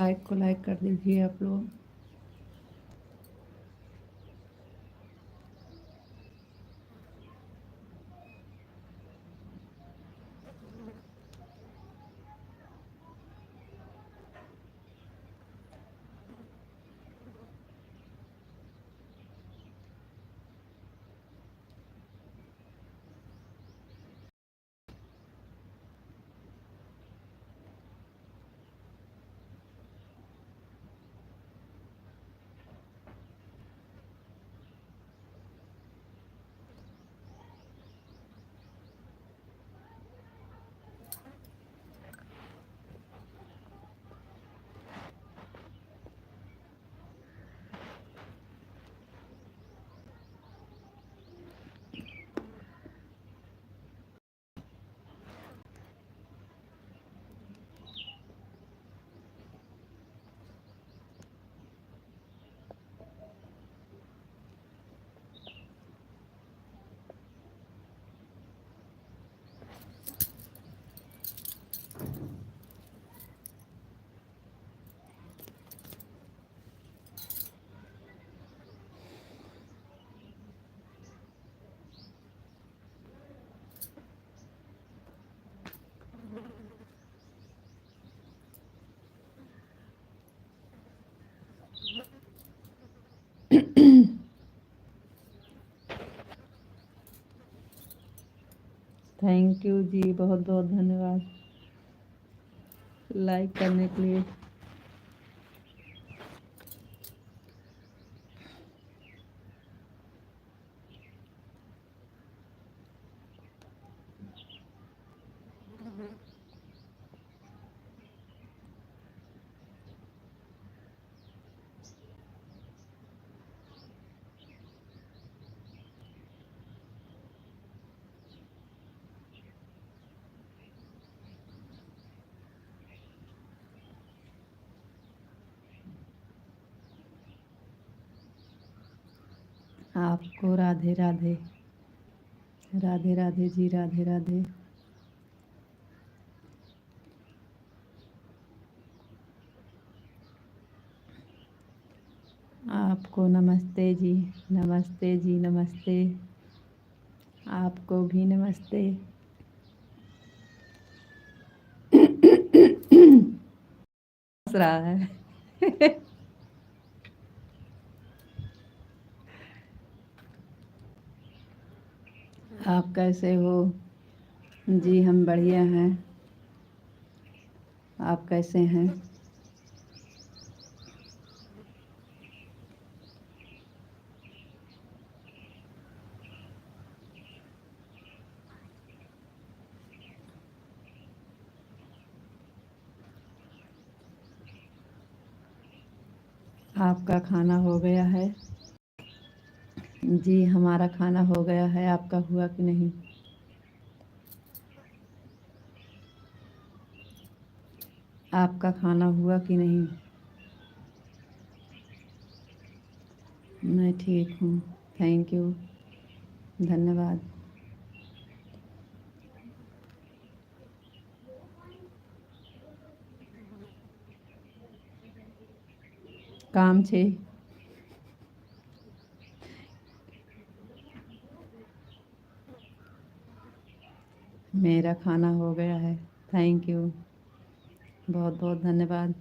Like कर दीजिए आप लोग। थैंक यू जी, बहुत बहुत धन्यवाद लाइक करने के लिए। आपको राधे राधे। राधे राधे जी, राधे राधे। आपको नमस्ते जी, नमस्ते जी, नमस्ते। आपको भी नमस्ते। हंस रहा है। आप कैसे हो जी? हम बढ़िया हैं। आप कैसे हैं? आपका खाना हो गया है? जी हमारा खाना हो गया है, आपका हुआ कि नहीं? आपका खाना हुआ कि नहीं? मैं ठीक हूँ। थैंक यू, धन्यवाद। काम छे। मेरा खाना हो गया है। थैंक यू, बहुत बहुत धन्यवाद।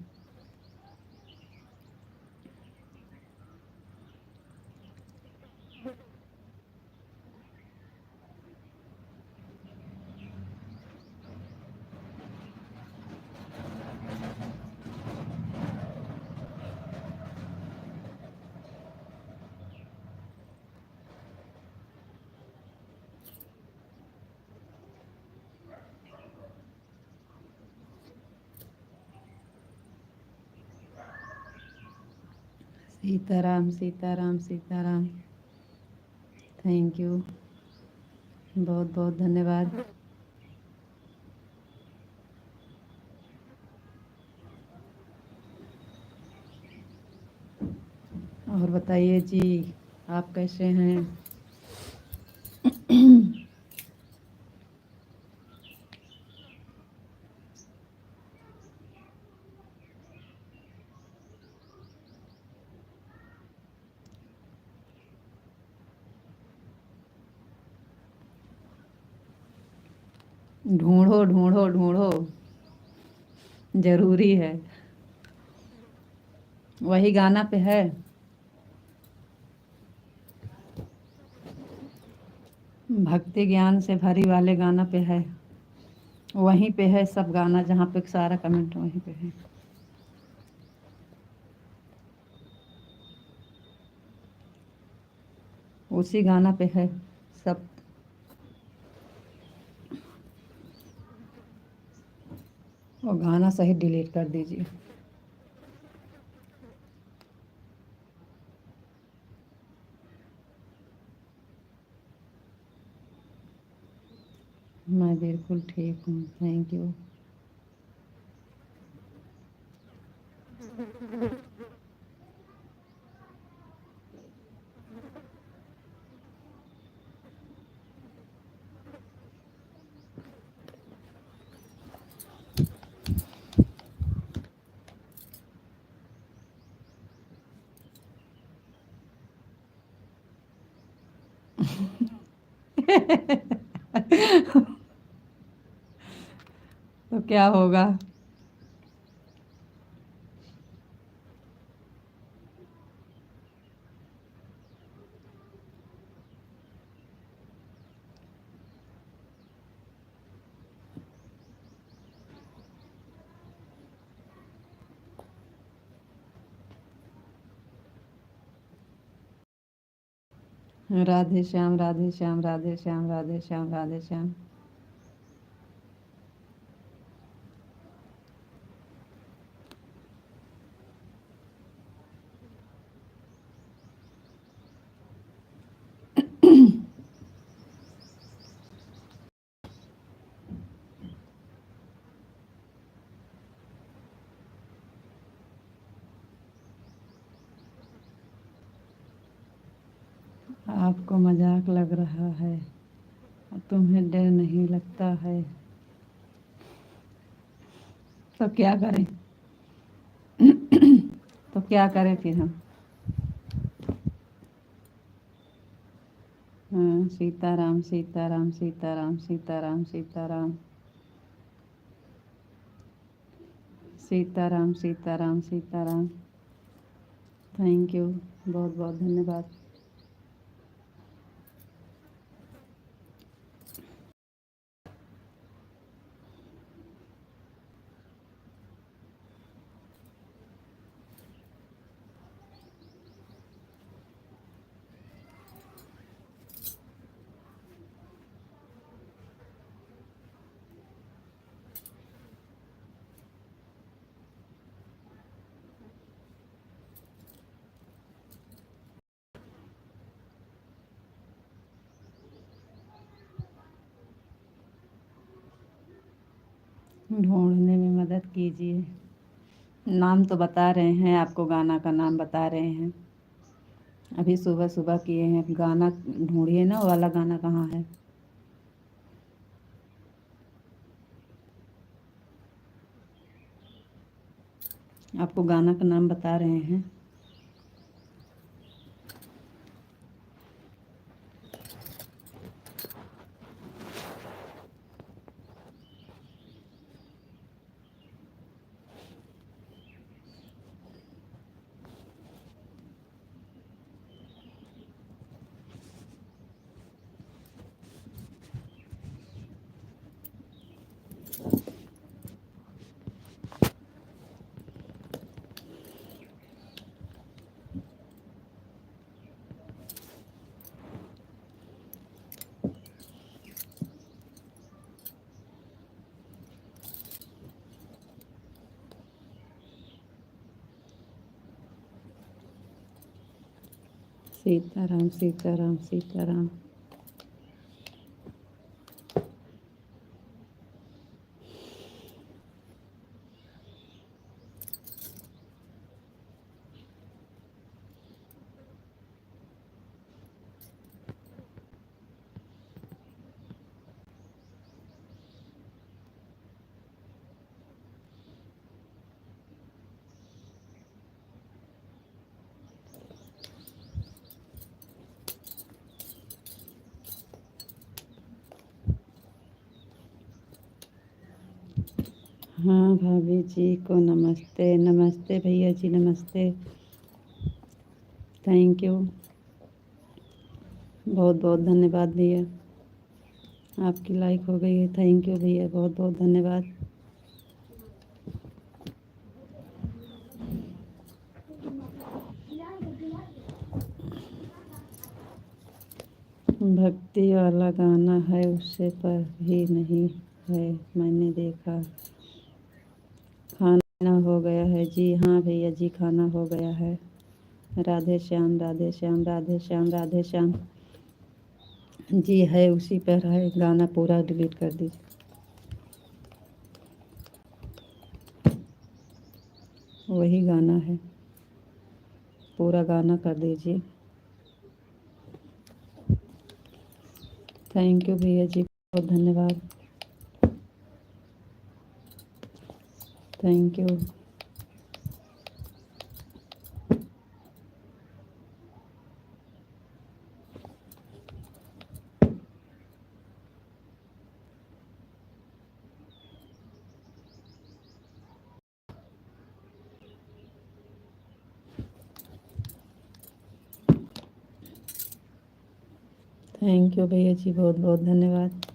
सीताराम सीताराम सीताराम। थैंक यू, बहुत बहुत धन्यवाद। और बताइए जी, आप कैसे हैं? ढूंढो ढूंढो ढूंढो, जरूरी है। वही गाना पे है। भक्ति ज्ञान से भरी वाले गाना पे है। वहीं पे है सब गाना, जहाँ पे सारा कमेंट वहीं पे है। उसी गाना पे है सब। वो गाना सही डिलीट कर दीजिए। मैं बिल्कुल ठीक हूँ, थैंक यू। तो क्या होगा? राधे श्याम, राधे श्याम, राधे श्याम, राधे श्याम, राधे श्याम। आपको मजाक लग रहा है, तुम्हें डर नहीं लगता है, तो क्या करें? तो क्या करें फिर हम? हाँ, सीताराम सीताराम सीताराम सीताराम सीताराम सीताराम सीताराम सीताराम। थैंक यू, बहुत बहुत धन्यवाद। ढूंढने में मदद कीजिए। नाम तो बता रहे हैं आपको, गाना का नाम बता रहे हैं। अभी सुबह सुबह किए हैं। गाना ढूंढिए ना, वो वाला गाना कहाँ है? आपको गाना का नाम बता रहे हैं। सीताराम सीताराम सीताराम। हाँ भाभी जी को नमस्ते। नमस्ते भैया जी, नमस्ते। थैंक यू, बहुत बहुत धन्यवाद भैया। आपकी लाइक हो गई है, थैंक यू भैया, बहुत बहुत धन्यवाद। भक्ति वाला गाना है उससे पर भी नहीं है, मैंने देखा। खाना हो गया है जी? हाँ भैया जी, खाना हो गया है। राधे श्याम, राधे श्याम, राधे श्याम, राधे श्याम। जी है, उसी पर है गाना, पूरा डिलीट कर दीजिए। वही गाना है, पूरा गाना कर दीजिए। थैंक यू भैया जी, बहुत धन्यवाद। Thank you. थैंक यू भैया जी, बहुत बहुत धन्यवाद।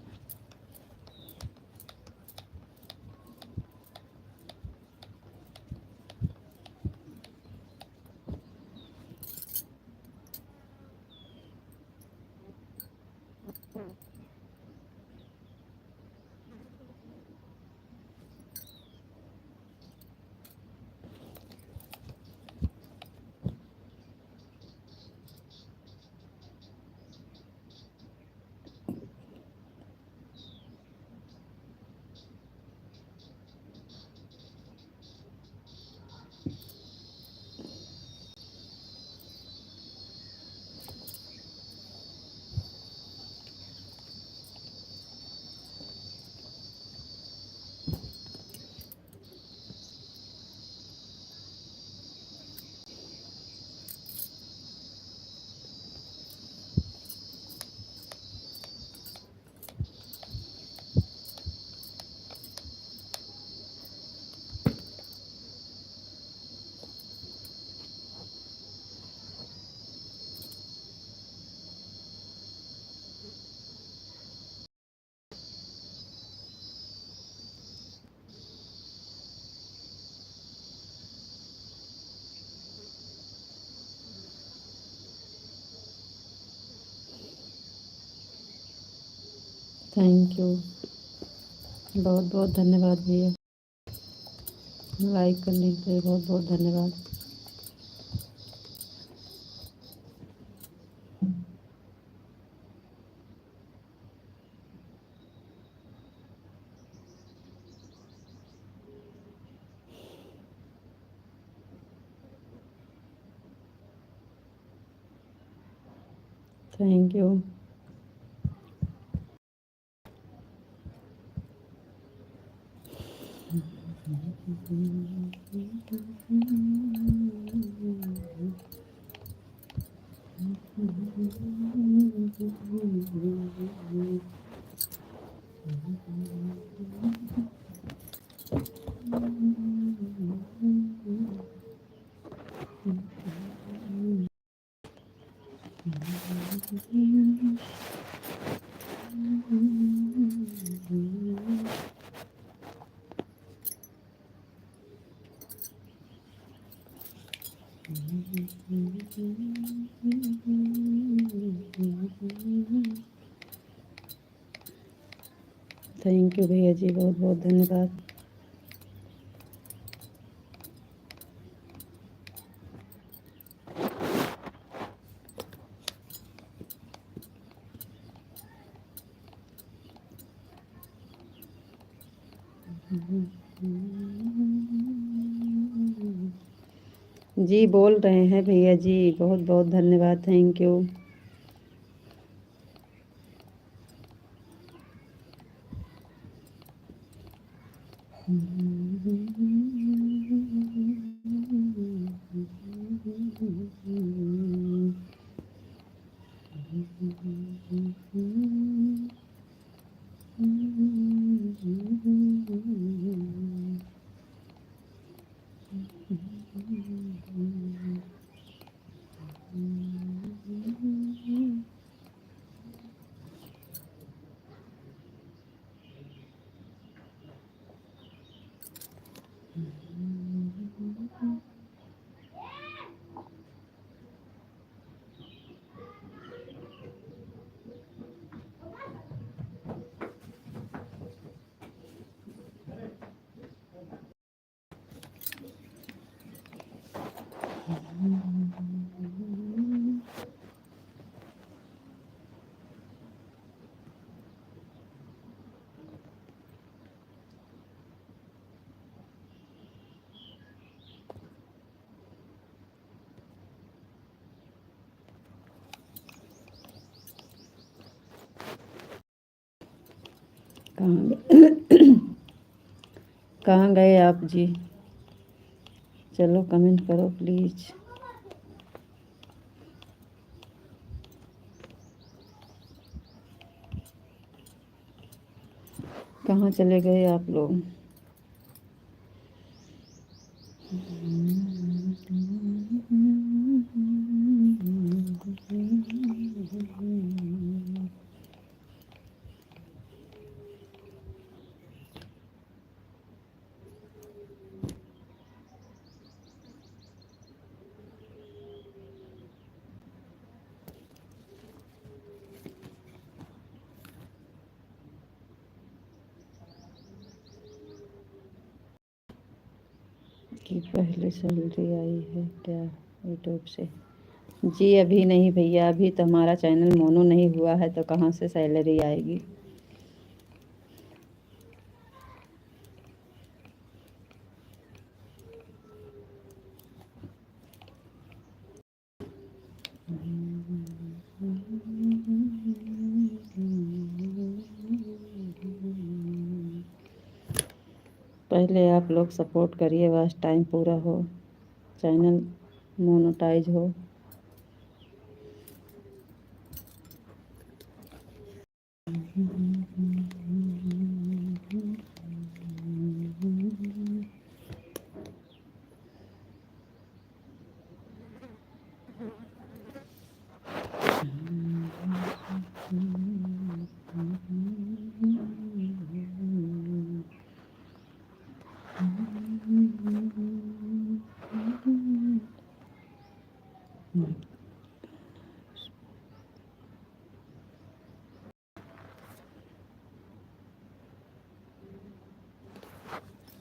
थैंक यू, बहुत बहुत धन्यवाद भैया। लाइक करने के लिए बहुत बहुत धन्यवाद। Thank you. थैंक यू भैया जी, बहुत बहुत धन्यवाद। जी बोल रहे हैं भैया जी, बहुत बहुत धन्यवाद, थैंक यू। कहाँ गए आप जी? चलो कमेंट करो प्लीज़। कहाँ चले गए आप लोग? कि पहले सैलरी आई है क्या यूट्यूब से? जी अभी नहीं भैया, अभी तो हमारा चैनल मोनो नहीं हुआ है, तो कहाँ से सैलरी आएगी। पहले आप लोग सपोर्ट करिए, बस टाइम पूरा हो, चैनल मोनेटाइज हो।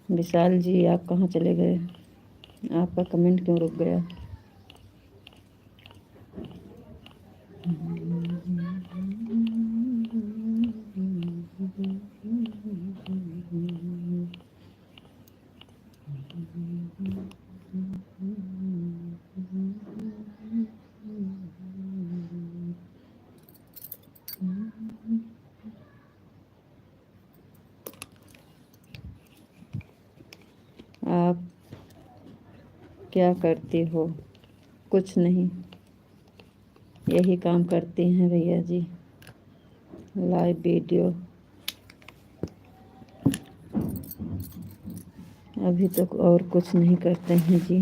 विशाल जी आप कहाँ चले गए? आपका कमेंट क्यों रुक गया? आप क्या करती हो? कुछ नहीं, यही काम करती हैं भैया जी, लाइव वीडियो। अभी तक और कुछ नहीं करते हैं जी।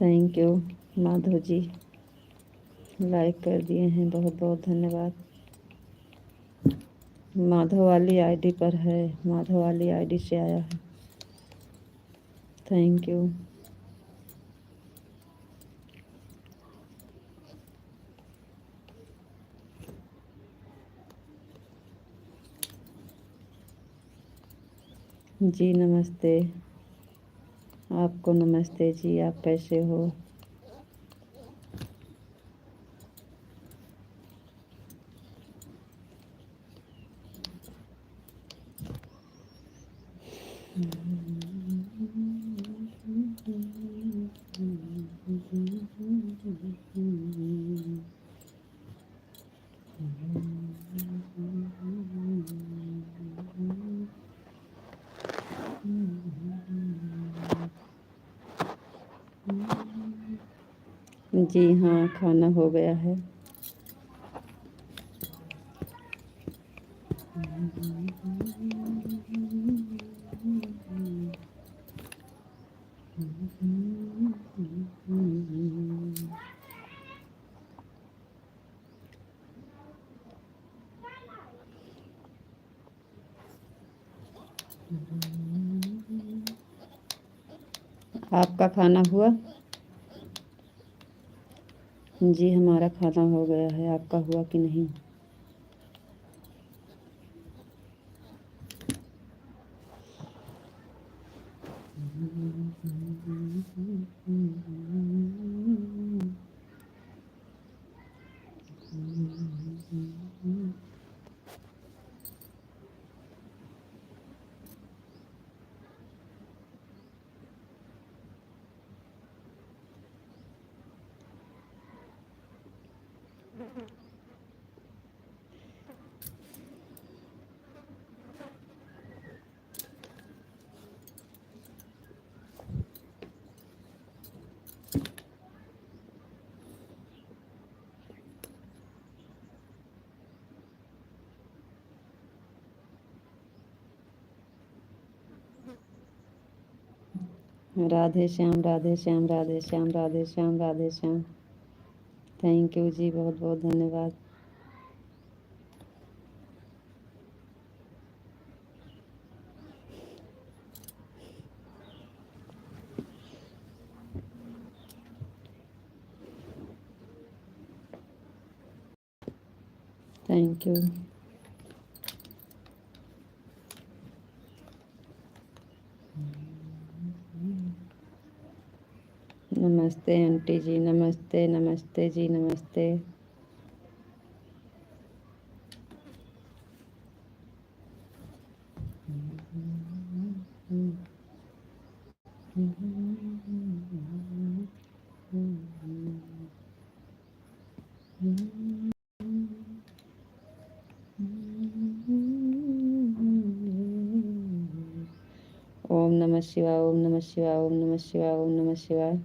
Thank you Madhav ji, like कर दिए हैं, बहुत बहुत धन्यवाद। माधव वाली आईडी पर है, माधव वाली आईडी से आया है। Thank you. जी नमस्ते, आपको नमस्ते जी, आप कैसे हो? जी हाँ, खाना हो गया है। आपका खाना हुआ? जी हमारा खाना हो गया है, आपका हुआ कि नहीं? राधे श्याम राधे श्याम राधे श्याम राधे श्याम राधे श्याम। थैंक यू जी, बहुत बहुत धन्यवाद। Thank you. नमस्ते आंटी जी, नमस्ते नमस्ते जी, नमस्ते। ओम नमः शिवाय, ओम नमः शिवाय, ओम नमः शिवाय, ओम नमः शिवाय।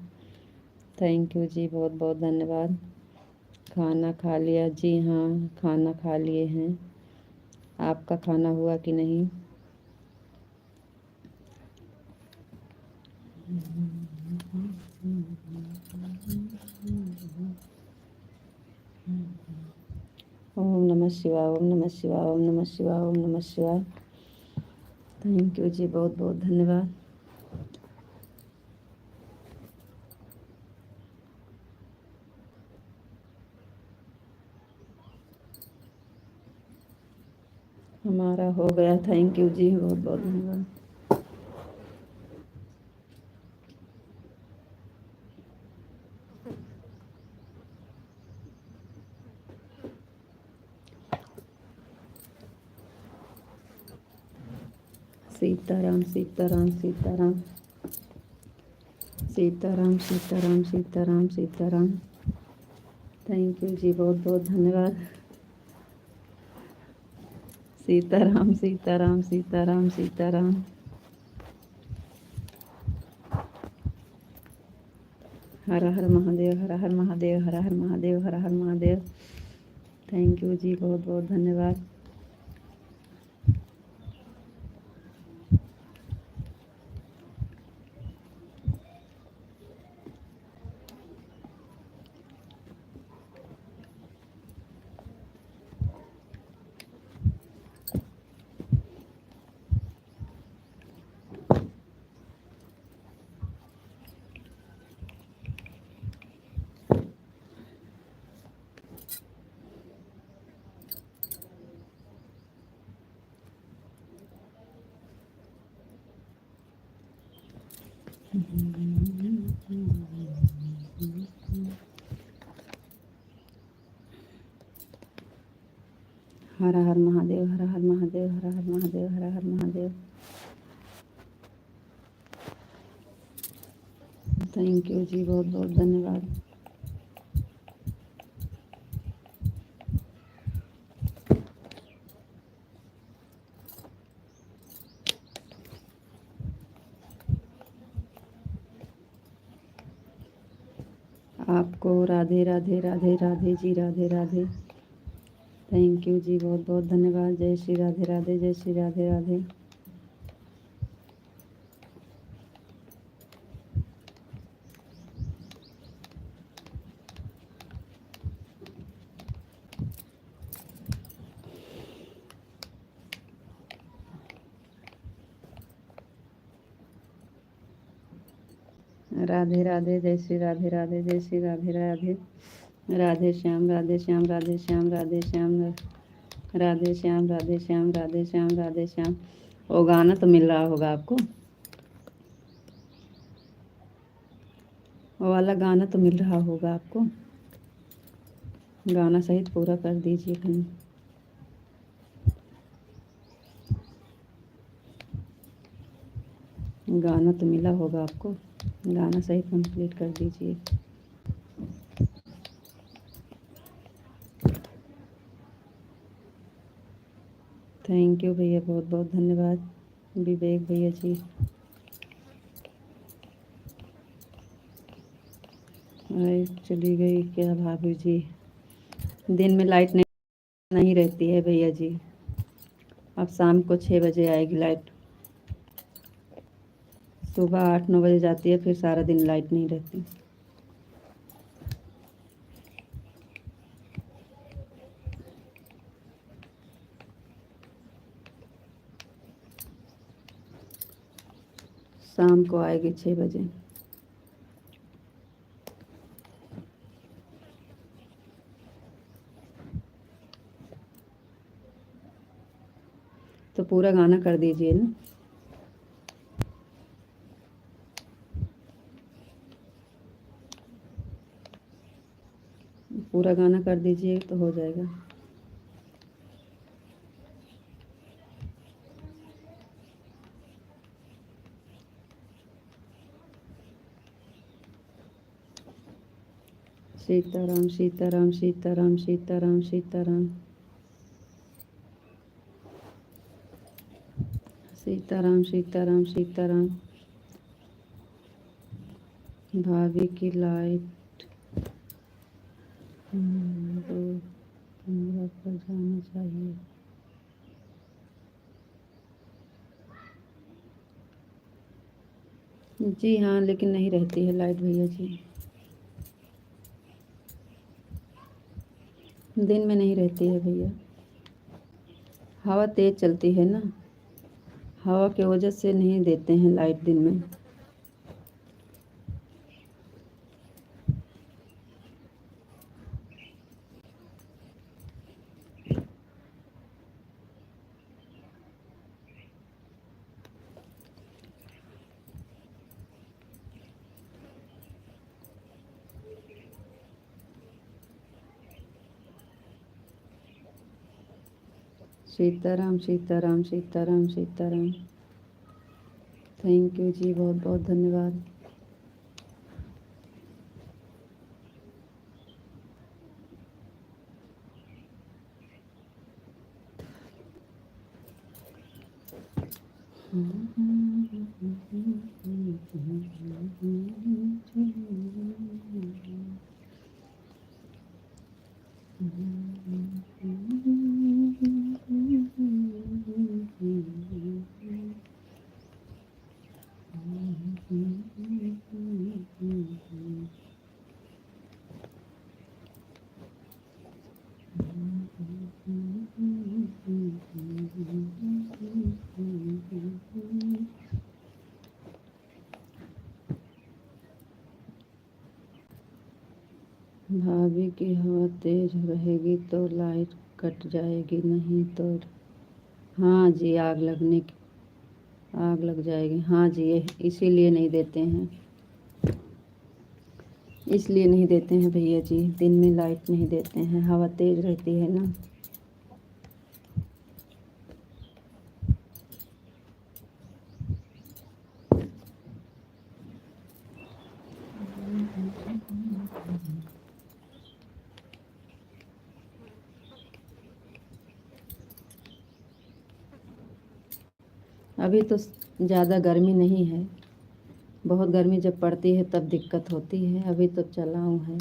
थैंक यू जी, बहुत बहुत धन्यवाद। खाना खा लिया जी? हाँ, खाना खा लिए हैं। आपका खाना हुआ कि नहीं? ओम नमः शिवाय, ओम नमः शिवाय, ओम नमः शिवाय, ओम नमः शिवाय। थैंक यू जी, बहुत बहुत धन्यवाद। हमारा हो गया। थैंक यू जी, बहुत बहुत धन्यवाद। सीताराम सीताराम सीताराम सीताराम सीताराम सीताराम सीताराम। थैंक यू जी, बहुत बहुत धन्यवाद। सीताराम सीताराम सीताराम सीताराम। हर हर महादेव, हर हर महादेव, हर हर महादेव, हर हर महादेव। थैंक यू जी, बहुत बहुत धन्यवाद। हर हर महादेव, हर हर महादेव, हर हर महादेव, हर हर महादेव। थैंक यू जी, बहुत बहुत धन्यवाद। आपको राधे राधे राधे राधे जी, राधे राधे। थैंक यू जी, बहुत बहुत धन्यवाद। जय श्री राधे राधे, जय श्री राधे राधे। राधे राधे, जय श्री राधे राधे, जय श्री राधे राधे। राधे श्याम राधे श्याम राधे श्याम राधे श्याम राधे श्याम राधे श्याम राधे श्याम राधे श्याम। वो गाना तो मिल रहा होगा आपको, वो वाला गाना तो मिल रहा होगा आपको। गाना सहित पूरा कर दीजिए कहीं। गाना तो मिला होगा आपको, गाना सहित कंप्लीट कर दीजिए। थैंक यू भैया, बहुत बहुत धन्यवाद। विवेक भैया जी। चली गई क्या भाभी जी? दिन में लाइट नहीं रहती है भैया जी, अब शाम को 6 बजे आएगी लाइट। सुबह 8-9 बजे जाती है, फिर सारा दिन लाइट नहीं रहती। शाम को आएगी 6 बजे। तो पूरा गाना कर दीजिए ना। पूरा गाना कर दीजिए तो हो जाएगा। सीताराम सीताराम सीताराम सीताराम सीताराम सीताराम सीताराम सीताराम। भाभी की लाइट 2:15 पर जाना चाहिए। जी हाँ, लेकिन नहीं रहती है लाइट भैया जी, दिन में नहीं रहती है भैया। हवा तेज़ चलती है ना, हवा के वजह से नहीं देते हैं लाइट दिन में। सीताराम सीताराम सीताराम सीताराम। थैंक यू जी, बहुत बहुत धन्यवाद। भाभी की हवा तेज रहेगी तो लाइट कट जाएगी, नहीं तो हाँ जी आग लग जाएगी। हाँ जी, ये इसीलिए नहीं देते हैं, इसलिए नहीं देते हैं भैया जी, दिन में लाइट नहीं देते हैं, हवा तेज रहती है ना। अभी तो ज़्यादा गर्मी नहीं है, बहुत गर्मी जब पड़ती है तब दिक्कत होती है, अभी तो चलाऊँ है।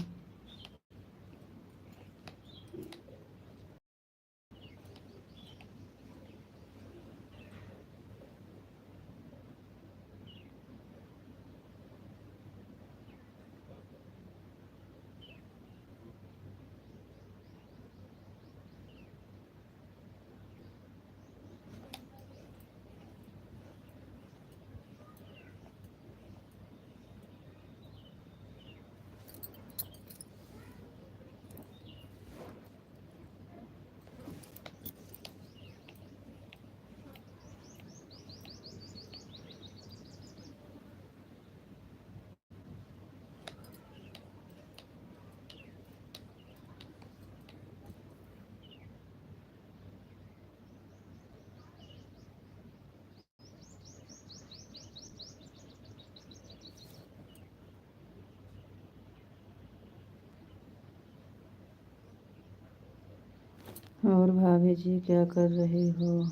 और भाभी जी क्या कर रही हो,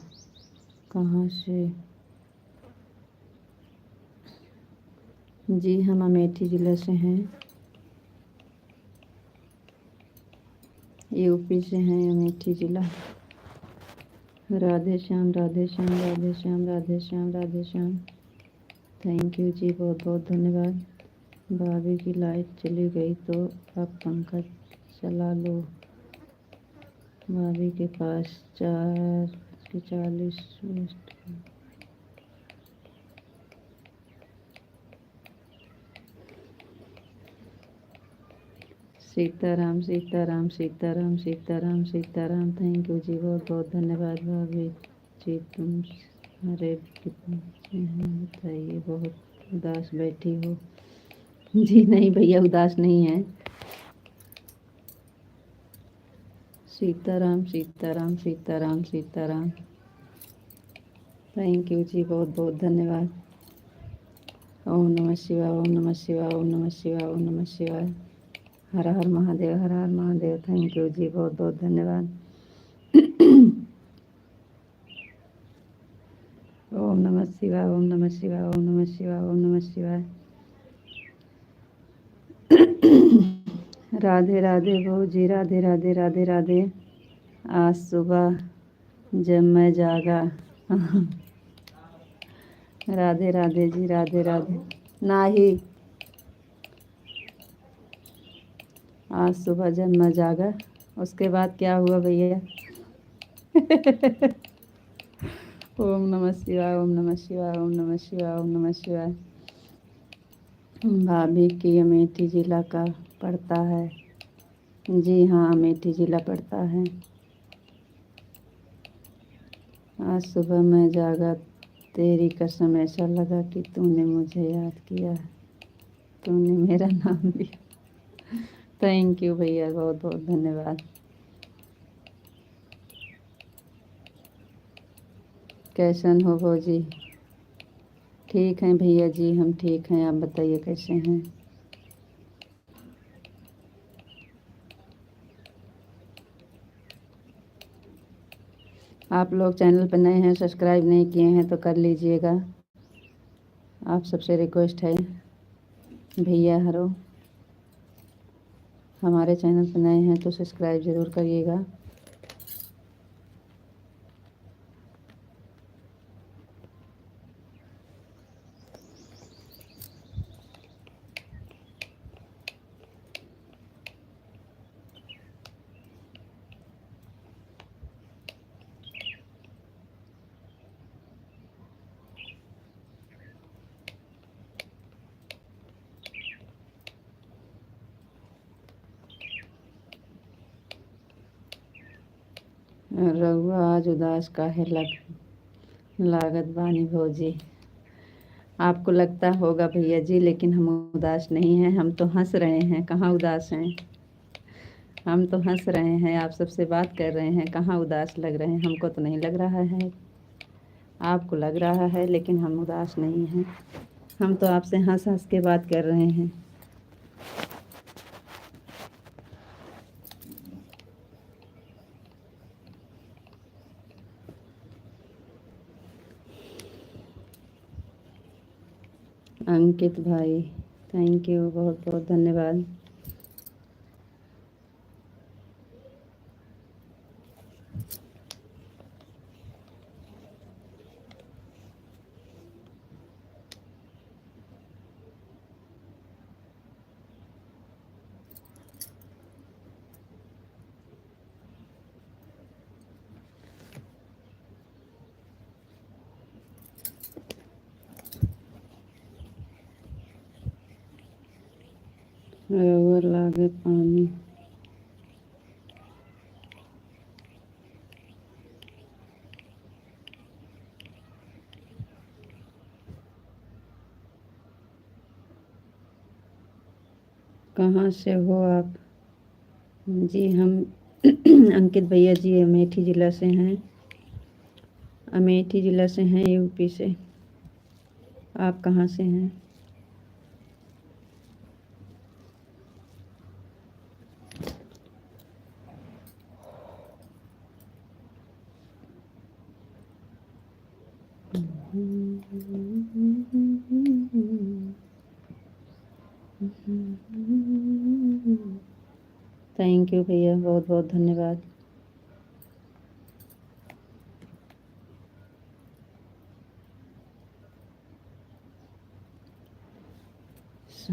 कहाँ से? जी हम अमेठी ज़िले से हैं, यूपी से हैं, अमेठी ज़िला। राधे श्याम राधे श्याम राधे श्याम राधे श्याम राधे श्याम। थैंक यू जी, बहुत बहुत धन्यवाद। भाभी की लाइट चली गई तो अब पंखा चला लो। भाभी के पास 4:40 minute. Sitaram Sitaram Sitaram Sitaram Sitaram. Thank you जी, बहुत बहुत धन्यवाद भाभी जी। तुम अरे कितने हैं बताइए, बहुत उदास बैठी हो। जी नहीं भैया, उदास नहीं है। सीताराम सीताराम सीताराम सीताराम। थैंक यू जी, बहुत बहुत धन्यवाद। ओम नमः शिवाय, ओम नमः शिवाय, ओम नमः शिवाय, ओम नमः शिवाय। हर हर महादेव, हर हर महादेव। थैंक यू जी, बहुत बहुत धन्यवाद। ओम नमः शिवाय, ओम नमः शिवाय, ओम नमः शिवाय, ओम नमः शिवाय। राधे राधे बहू जी, राधे राधे राधे राधे। आज सुबह जब मैं जागा राधे राधे जी, राधे राधे। नाही, आज सुबह जब मैं जागा उसके बाद क्या हुआ भैया? ओम नमः शिवाय, ओम नमः शिवाय, ओम नमः शिवाय, ओम नमः शिवाय। भाभी की अमेठी जिला का पड़ता है। जी हाँ, अमेठी जिला पड़ता है। आज सुबह मैं जागा, तेरी कसम ऐसा लगा कि तूने मुझे याद किया, तूने मेरा नाम लिया। थैंक यू भैया, बहुत बहुत धन्यवाद। कैसन हो भौजी? ठीक हैं भैया जी, हम ठीक हैं। आप बताइए कैसे हैं? आप लोग चैनल पर नए हैं, सब्सक्राइब नहीं किए हैं तो कर लीजिएगा। आप सबसे रिक्वेस्ट है भैया हरो, हमारे चैनल पर नए हैं तो सब्सक्राइब ज़रूर करिएगा। रहुआ आज उदास काहे लागत बानी भौजी? आपको लगता होगा भैया जी, लेकिन हम उदास नहीं हैं। हम तो हंस रहे हैं, कहाँ उदास हैं। हम तो हंस रहे हैं, आप सबसे बात कर रहे हैं, कहाँ उदास लग रहे हैं। हमको तो नहीं लग रहा है, आपको लग रहा है, लेकिन हम उदास नहीं हैं। हम तो आपसे हंस हंस के बात कर रहे हैं। अंकित भाई, थैंक यू, बहुत बहुत धन्यवाद। रहुआ लागे पानी, कहाँ से हो आप? जी हम अंकित भैया जी अमेठी ज़िला से हैं, अमेठी ज़िला से हैं, यूपी से। आप कहाँ से हैं? थैंक यू भैया, बहुत बहुत धन्यवाद। हम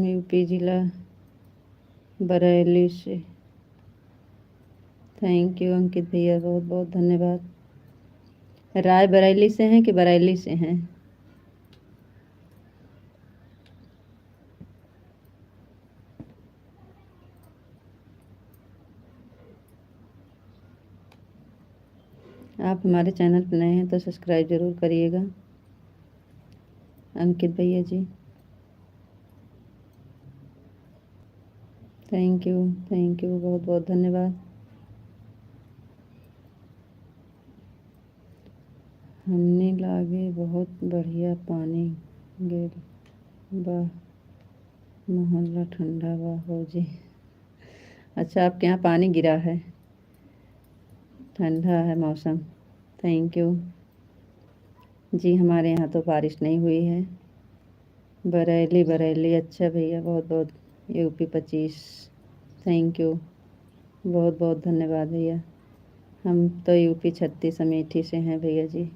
यूपी ज़िला बरेली से। थैंक यू अंकित भैया, बहुत बहुत धन्यवाद। राय बरेली से हैं कि बरेली से हैं? आप हमारे चैनल पर नए हैं तो सब्सक्राइब ज़रूर करिएगा अंकित भैया जी। थैंक यू, बहुत बहुत धन्यवाद। हमने लागे बहुत बढ़िया पानी गिर बा, मोहल्ला ठंडा बा हो जी। अच्छा, आपके यहाँ पानी गिरा है, ठंडा है मौसम। थैंक यू जी। हमारे यहाँ तो बारिश नहीं हुई है। बरेली। अच्छा भैया, बहुत बहुत। यूपी 25। थैंक यू, बहुत बहुत धन्यवाद भैया। हम तो यूपी 36 अमेठी से हैं भैया जी।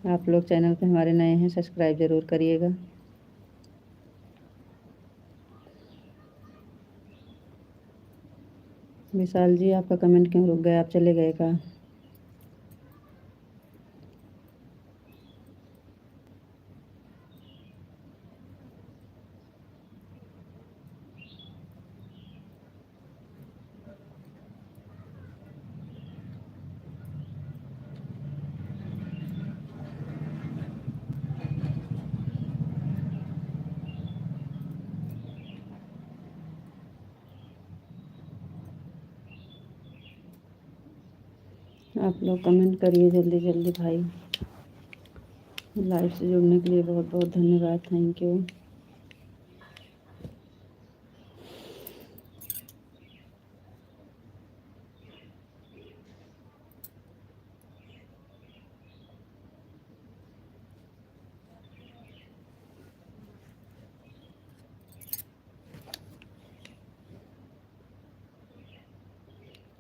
आप लोग चैनल पे हमारे नए हैं, सब्सक्राइब ज़रूर करिएगा। विशाल जी, आपका कमेंट क्यों रुक गया? आप चले गए का? आप लोग कमेंट करिए जल्दी जल्दी भाई। लाइव से जुड़ने के लिए बहुत बहुत धन्यवाद। Thank you.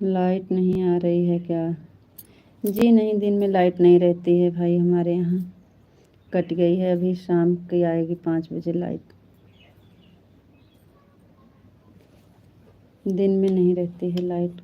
लाइट नहीं आ रही है क्या? जी नहीं, दिन में लाइट नहीं रहती है भाई हमारे यहाँ। कट गई है, अभी शाम की आएगी 5 बजे लाइट। दिन में नहीं रहती है लाइट।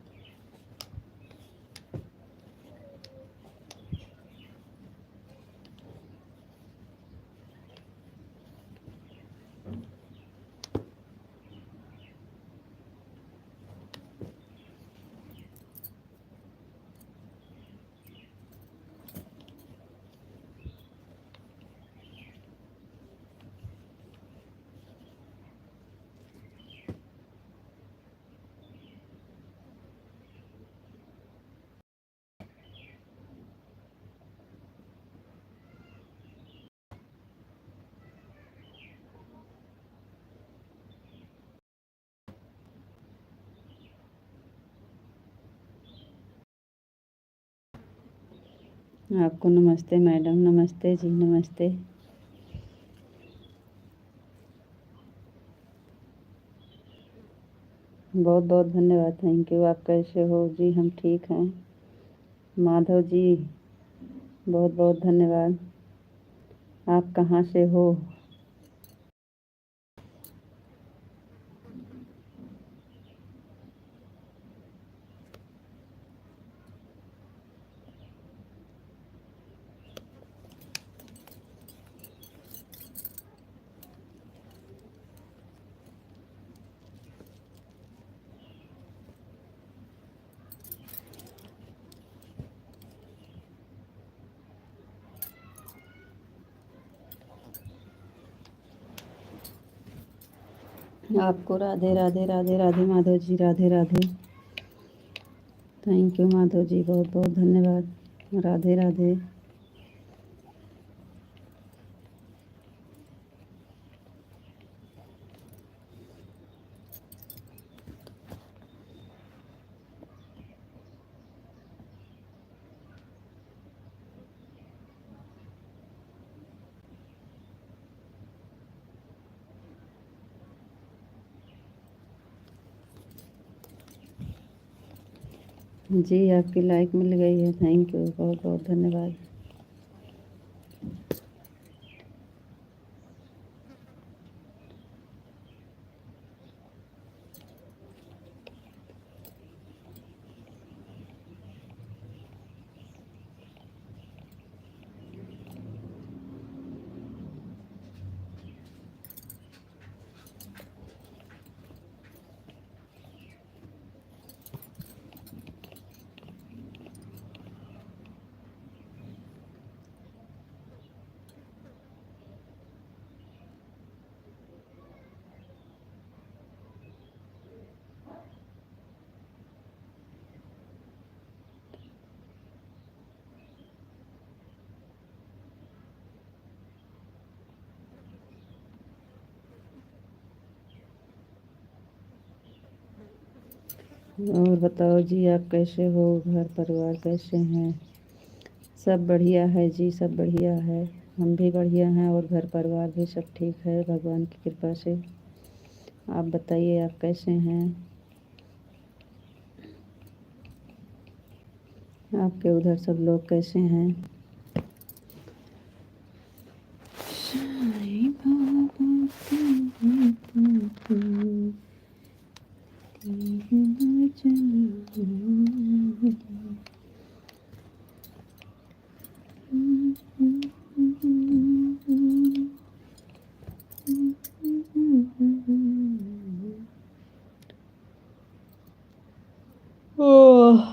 आपको नमस्ते मैडम। नमस्ते जी, नमस्ते। बहुत बहुत धन्यवाद। Thank you. आप कैसे हो जी? हम ठीक हैं। माधव जी, बहुत बहुत धन्यवाद। आप कहाँ से हो? आपको राधे राधे राधे राधे माधव जी, राधे राधे। थैंक यू माधव जी, बहुत बहुत धन्यवाद। राधे राधे। जी आपकी लाइक मिल गई है, थैंक यू, बहुत बहुत धन्यवाद। और बताओ जी, आप कैसे हो, घर परिवार कैसे हैं? सब बढ़िया है जी, सब बढ़िया है। हम भी बढ़िया हैं और घर परिवार भी सब ठीक है भगवान की कृपा से। आप बताइए, आप कैसे हैं? आपके उधर सब लोग कैसे हैं? साईं बाबा ओह,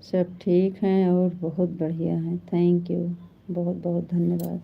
सब ठीक हैं और बहुत बढ़िया हैं, थैंक यू, बहुत बहुत धन्यवाद।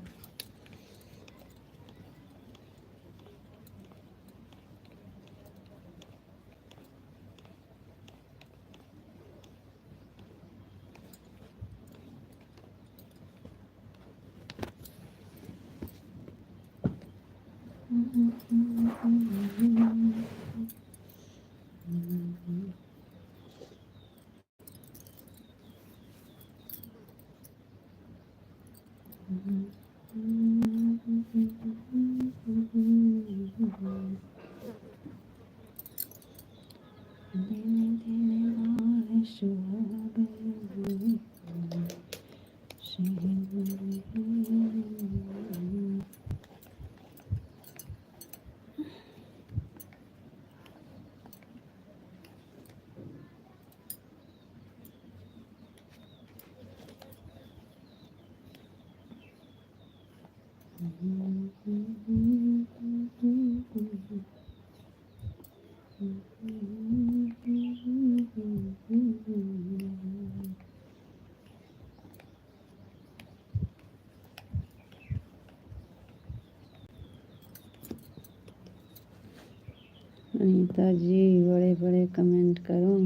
अनीता जी, बड़े बड़े कमेंट करो,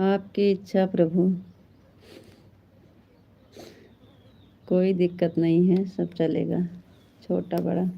आपकी इच्छा प्रभु, कोई दिक्कत नहीं है, सब चलेगा, छोटा बड़ा।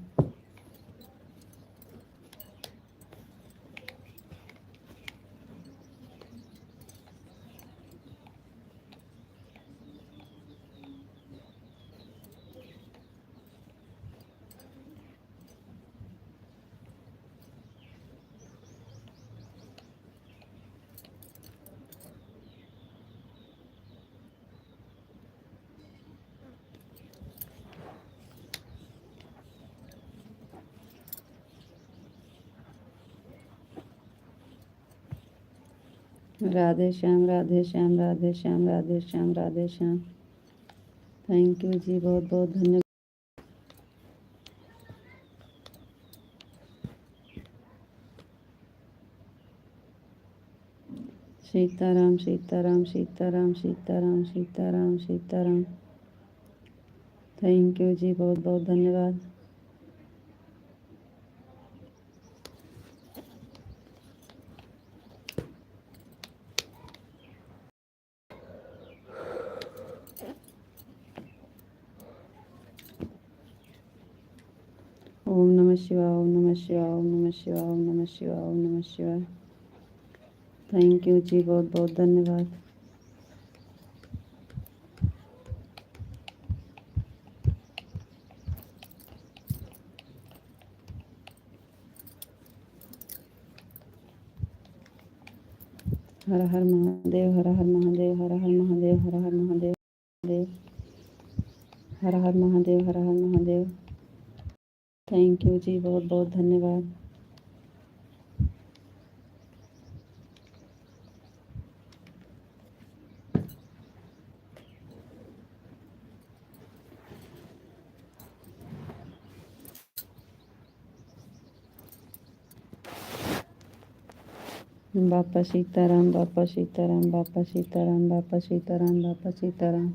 राधे श्याम, राधे श्याम, राधे श्याम, राधे श्याम, राधे श्याम, थैंक यू जी, बहुत बहुत धन्यवाद। सीताराम सीताराम सीताराम सीताराम सीताराम सीताराम, थैंक यू जी, बहुत बहुत धन्यवाद। नमः शिवाय, ओम नमः शिवाय, ओम नमः शिवाय, ओम नमः शिवाय, ओम नमः शिवाय। थैंक यू जी, बहुत बहुत धन्यवाद। हर हर महादेव, हर हर महादेव, हर हर महादेव, हर हर महादेव, हर हर महादेव, हर हर महादेव। थैंक यू जी, बहुत बहुत धन्यवाद। बापा सीताराम, बापा सीताराम, बापा सीताराम, बापा सीताराम, बापा सीताराम।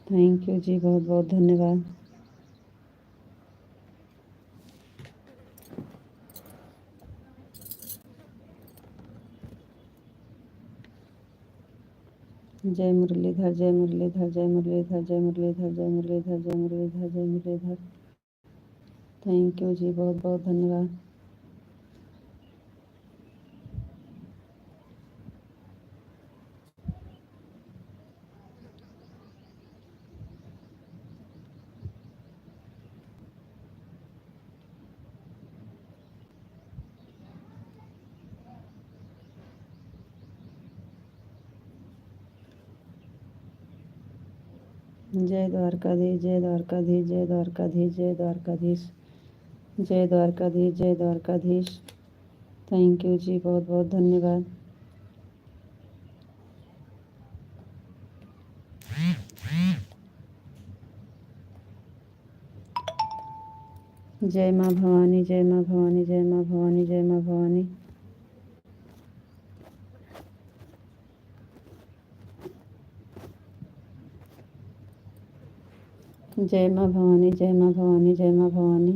थैंक यू जी, बहुत बहुत धन्यवाद। जय मुरलीधर, जय मुरलीधर, जय मुरलीधर, जय मुरलीधर, जय मुरलीधर, जय मुरलीधर, जय मुरलीधर। थैंक यू जी, बहुत बहुत धन्यवाद। जय द्वारकाधीश, जय द्वारकाधीश, जय द्वारकाधीश, जय द्वारकाधीश, जय द्वारकाधीश, जय द्वारकाधीश। थैंक यू जी, बहुत बहुत धन्यवाद। जय माँ भवानी, जय माँ भवानी, जय माँ भवानी, जय माँ भवानी। जय माँ भवानी, जय माँ भवानी, जय माँ भवानी।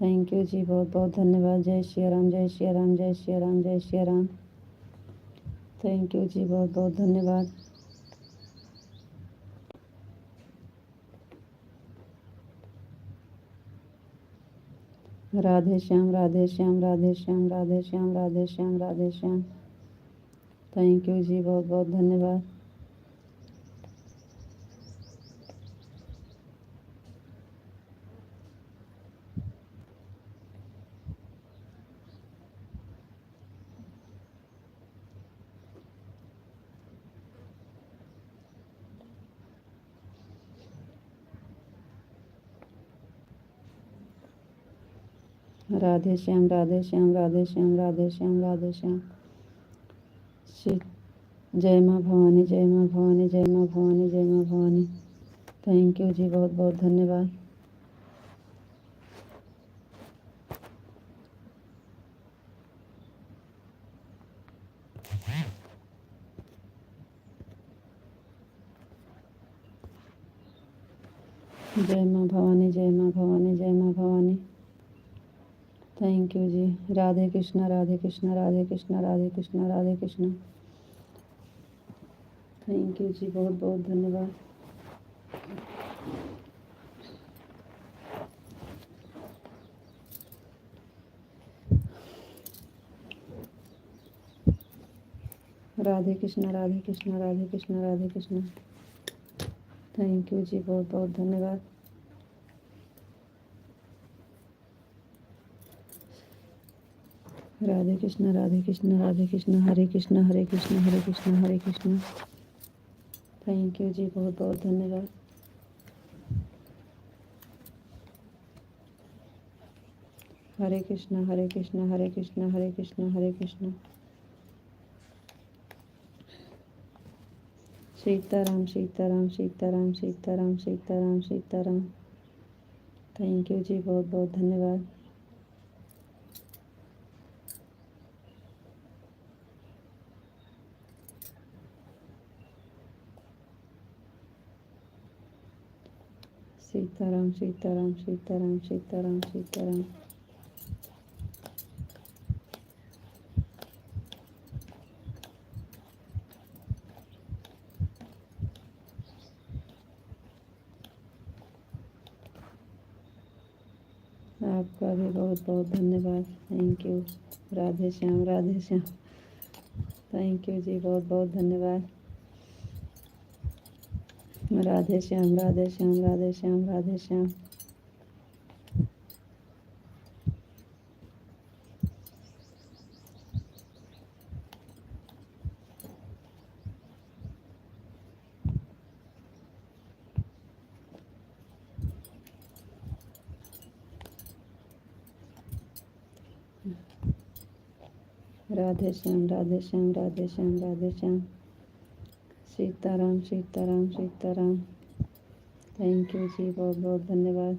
थैंक यू जी, बहुत बहुत धन्यवाद। जय श्री राम, जय श्री राम, जय श्री राम, जय श्री राम। थैंक यू जी, बहुत बहुत धन्यवाद। राधे श्याम, राधे श्याम, राधे श्याम, राधे श्याम, राधे श्याम, राधे श्याम। थैंक यू जी, बहुत बहुत धन्यवाद। राधे श्याम, राधे श्याम, राधे श्याम, राधे श्याम, राधे श्याम। जय माँ भवानी, जय माँ भवानी, जय माँ भवानी, जय माँ भवानी। थैंक यू जी, बहुत बहुत धन्यवाद। जय माँ भवानी, जय माँ भवानी, जय माँ भवानी। थैंक यू जी। राधे कृष्णा, राधे कृष्णा, राधे कृष्णा, राधे कृष्णा, राधे कृष्णा। थैंक यू जी, बहुत बहुत धन्यवाद। राधे कृष्णा, राधे कृष्णा, राधे कृष्णा, राधे कृष्णा। थैंक यू जी, बहुत बहुत धन्यवाद। राधे कृष्णा, राधे कृष्णा, राधे कृष्णा, हरे कृष्णा, हरे कृष्णा, हरे कृष्णा, हरे कृष्णा। थैंक यू जी, बहुत बहुत धन्यवाद। हरे कृष्णा, हरे कृष्णा, हरे कृष्णा, हरे कृष्णा, हरे कृष्णा। सीताराम, सीताराम, सीताराम, सीताराम, सीताराम, सीताराम। थैंक यू जी, बहुत बहुत धन्यवाद। सीताराम, सीताराम, सीताराम, सीताराम, सीताराम। आपका भी बहुत बहुत धन्यवाद। Thank you. Radhe Shyam, Radhe Shyam. Thank you जी, बहुत बहुत धन्यवाद। राधे श्याम, राधे श्याम, राधे श्याम, राधे श्याम। राधे श्याम, राधे श्याम, राधे श्याम, राधे श्याम। सीताराम, सीताराम, सीताराम। थैंक यू जी, बहुत बहुत धन्यवाद।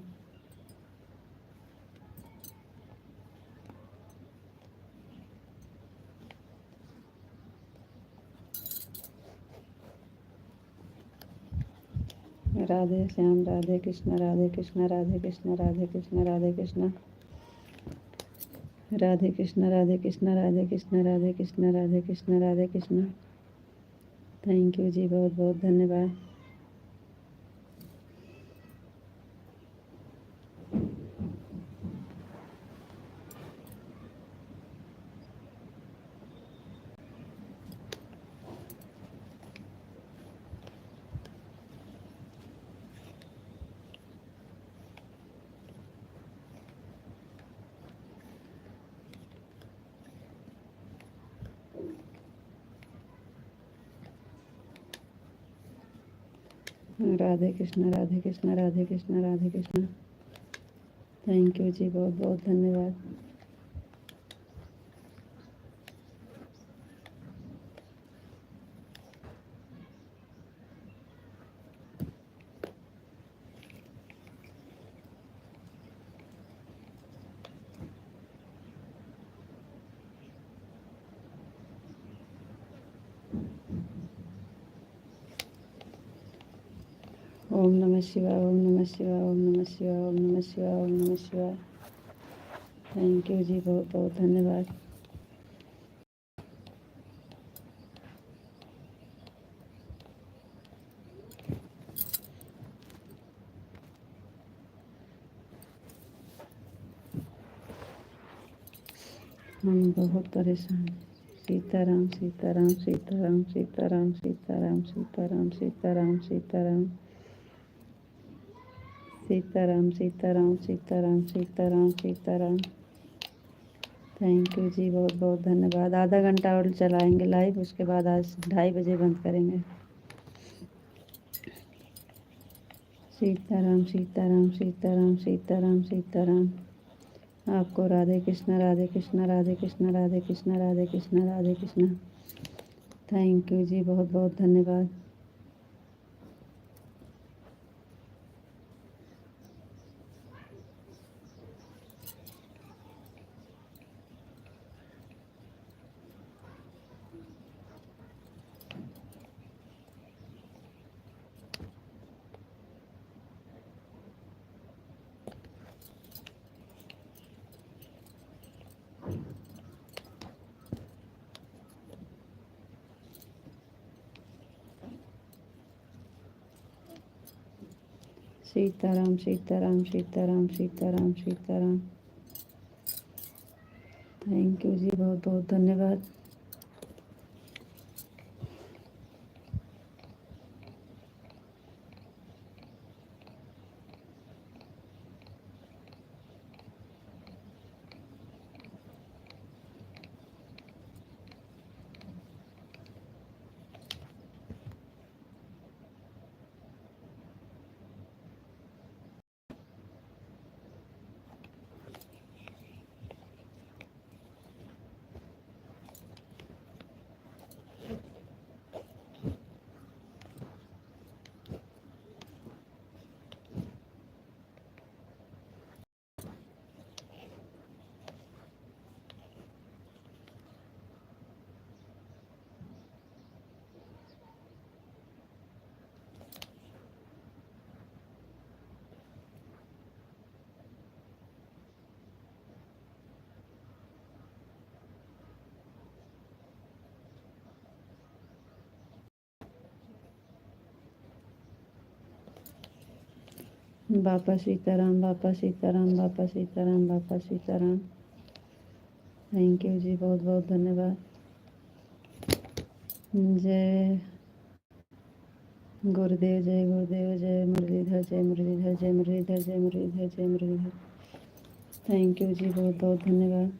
राधे श्याम, राधे कृष्ण, राधे कृष्ण, राधे कृष्ण, राधे कृष्ण, राधे कृष्ण। राधे कृष्ण, राधे कृष्ण, राधे कृष्ण, राधे कृष्ण, राधे कृष्ण, राधे कृष्ण। थैंक यू जी, बहुत बहुत धन्यवाद। राधे कृष्ण, राधे कृष्ण, राधे कृष्ण, राधे कृष्ण। थैंक यू जी, बहुत बहुत धन्यवाद। ओम नमः शिवाय, ओम नमः शिवाय, ओम नमः शिवाय, ओम नमः शिवाय, ओम नमः शिवाय। थैंक यू जी, बहुत बहुत धन्यवाद। हम बहुत परेशान हैं। सीताराम, सीताराम, सीताराम, सीताराम, सीताराम, सीताराम, सीताराम, सीताराम, सीताराम, सीताराम, सीताराम, सीताराम, सीताराम। थैंक यू जी, बहुत बहुत धन्यवाद। आधा घंटा और चलाएंगे लाइव, उसके बाद आज 2:30 बजे बंद करेंगे। सीताराम, सीताराम, सीताराम, सीताराम, सीताराम। आपको राधे कृष्ण, राधे कृष्ण, राधे कृष्ण, राधे कृष्ण, राधे कृष्ण, राधे कृष्ण। थैंक यू जी, बहुत बहुत धन्यवाद। सीताराम, सीताराम, सीताराम, सीताराम, सीताराम। थैंक यू जी, बहुत बहुत धन्यवाद। बापा सीताराम, बापा सीताराम, बापा सीताराम, बापा सीताराम। थैंक यू जी, बहुत बहुत धन्यवाद। जय गुरुदेव, जय गुरुदेव, जय मुरलीधर, जय मुरलीधर, जय मुरलीधर, जय मुरलीधर, जय मुरलीधर। थैंक यू जी, बहुत बहुत धन्यवाद।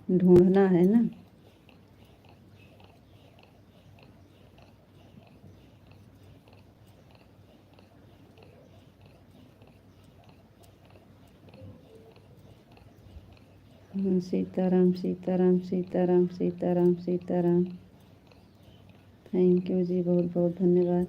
ढूंढना है ना। सीताराम, सीताराम, सीताराम, सीताराम, सीताराम। थैंक यू जी, बहुत बहुत धन्यवाद।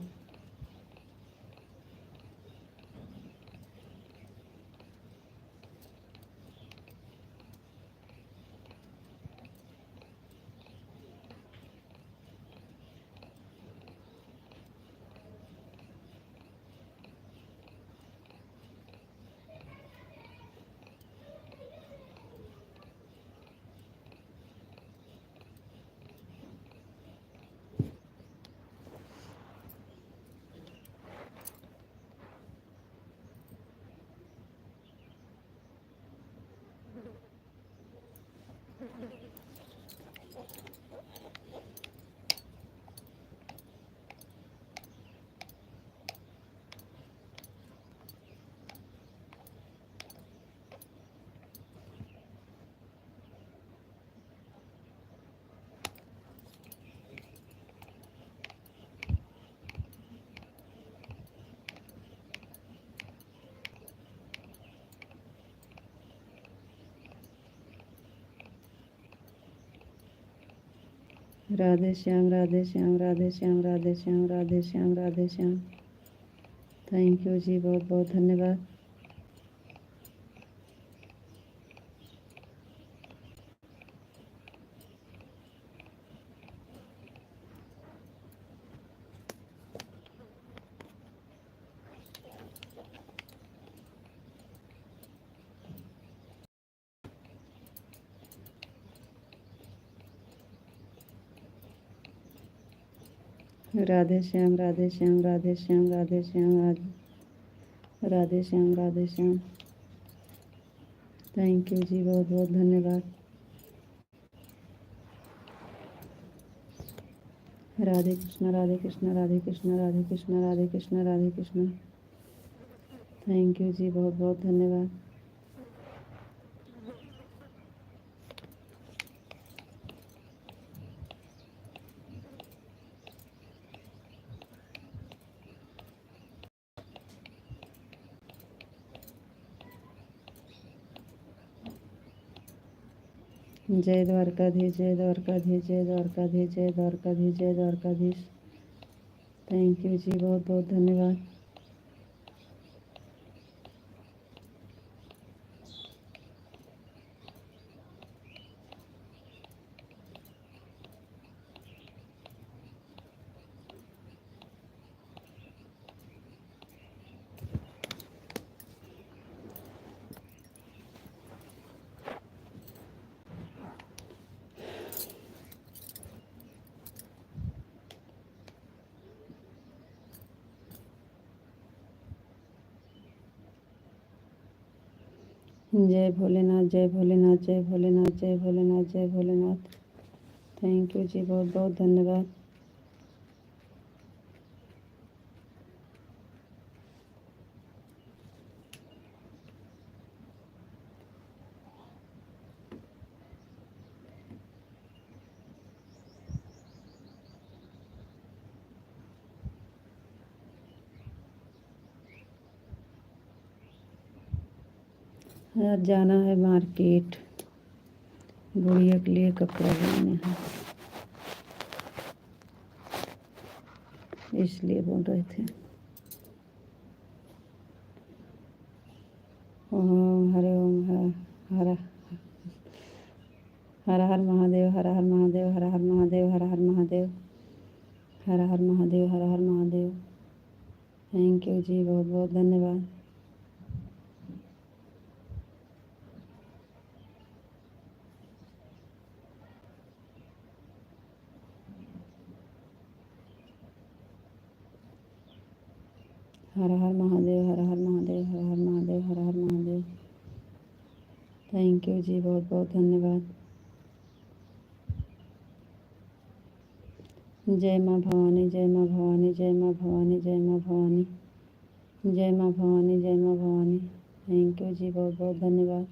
राधे श्याम, राधे श्याम, राधे श्याम, राधे श्याम, राधे श्याम, राधे श्याम। थैंक यू जी, बहुत बहुत धन्यवाद। राधे श्याम, राधे श्याम, राधे श्याम, राधे श्याम, राधे श्याम, राधे श्याम। थैंक यू जी, बहुत बहुत धन्यवाद। राधे कृष्णा, राधे कृष्णा, राधे कृष्णा, राधे कृष्णा, राधे कृष्णा, राधे कृष्णा। थैंक यू जी, बहुत बहुत धन्यवाद। जय द्वारकाधीश, जय द्वारकाधीश, जय द्वारकाधीश, जय द्वारकाधीश, जय द्वारकाधीश। थैंक यू जी, बहुत बहुत धन्यवाद। जय भोलेनाथ, जय भोलेनाथ, जय भोलेनाथ, जय भोलेनाथ, जय भोलेनाथ। थैंक यू जी, बहुत बहुत धन्यवाद। आज जाना है मार्केट, गुड़िया के लिए कपड़ा लेने हैं, इसलिए बोल रहे थे। ओम हरे ओम हर हर हर महादेव, हर हर महादेव, हर हर महादेव, हर हर महादेव, हर हर महादेव, हर हर महादेव। थैंक यू जी, बहुत बहुत धन्यवाद। हर हर महादेव, हर हर महादेव, हर हर महादेव, हर हर महादेव। थैंक यू जी, बहुत बहुत धन्यवाद। जय माँ भवानी, जय माँ भवानी, जय माँ भवानी, जय माँ भवानी, जय माँ भवानी, जय माँ भवानी। थैंक यू जी, बहुत बहुत धन्यवाद।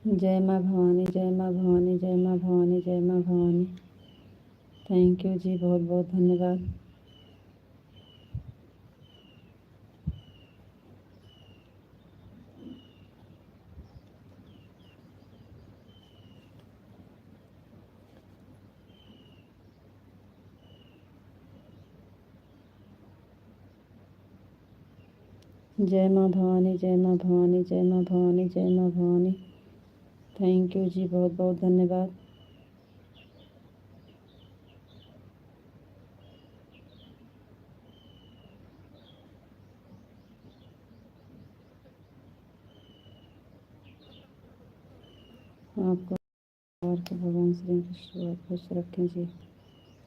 जय माँ भवानी, जय माँ भवानी, जय माँ भवानी, जय माँ भवानी। थैंक यू जी, बहुत बहुत धन्यवाद। जय माँ भवानी, जय माँ भवानी, जय माँ भवानी, जय माँ भवानी। थैंक यू जी, बहुत बहुत धन्यवाद। आपको और के भगवान श्री कृष्ण बहुत खुश रखें जी।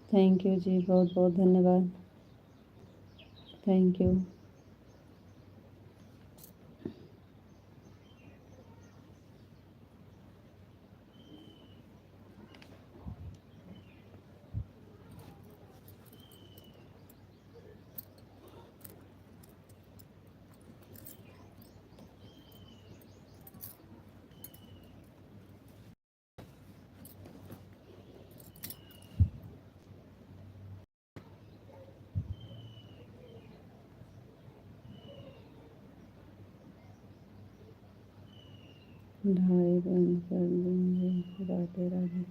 थैंक यू जी, बहुत बहुत धन्यवाद। Thank you. ढाई बंद कर देंगे। राधे राधे।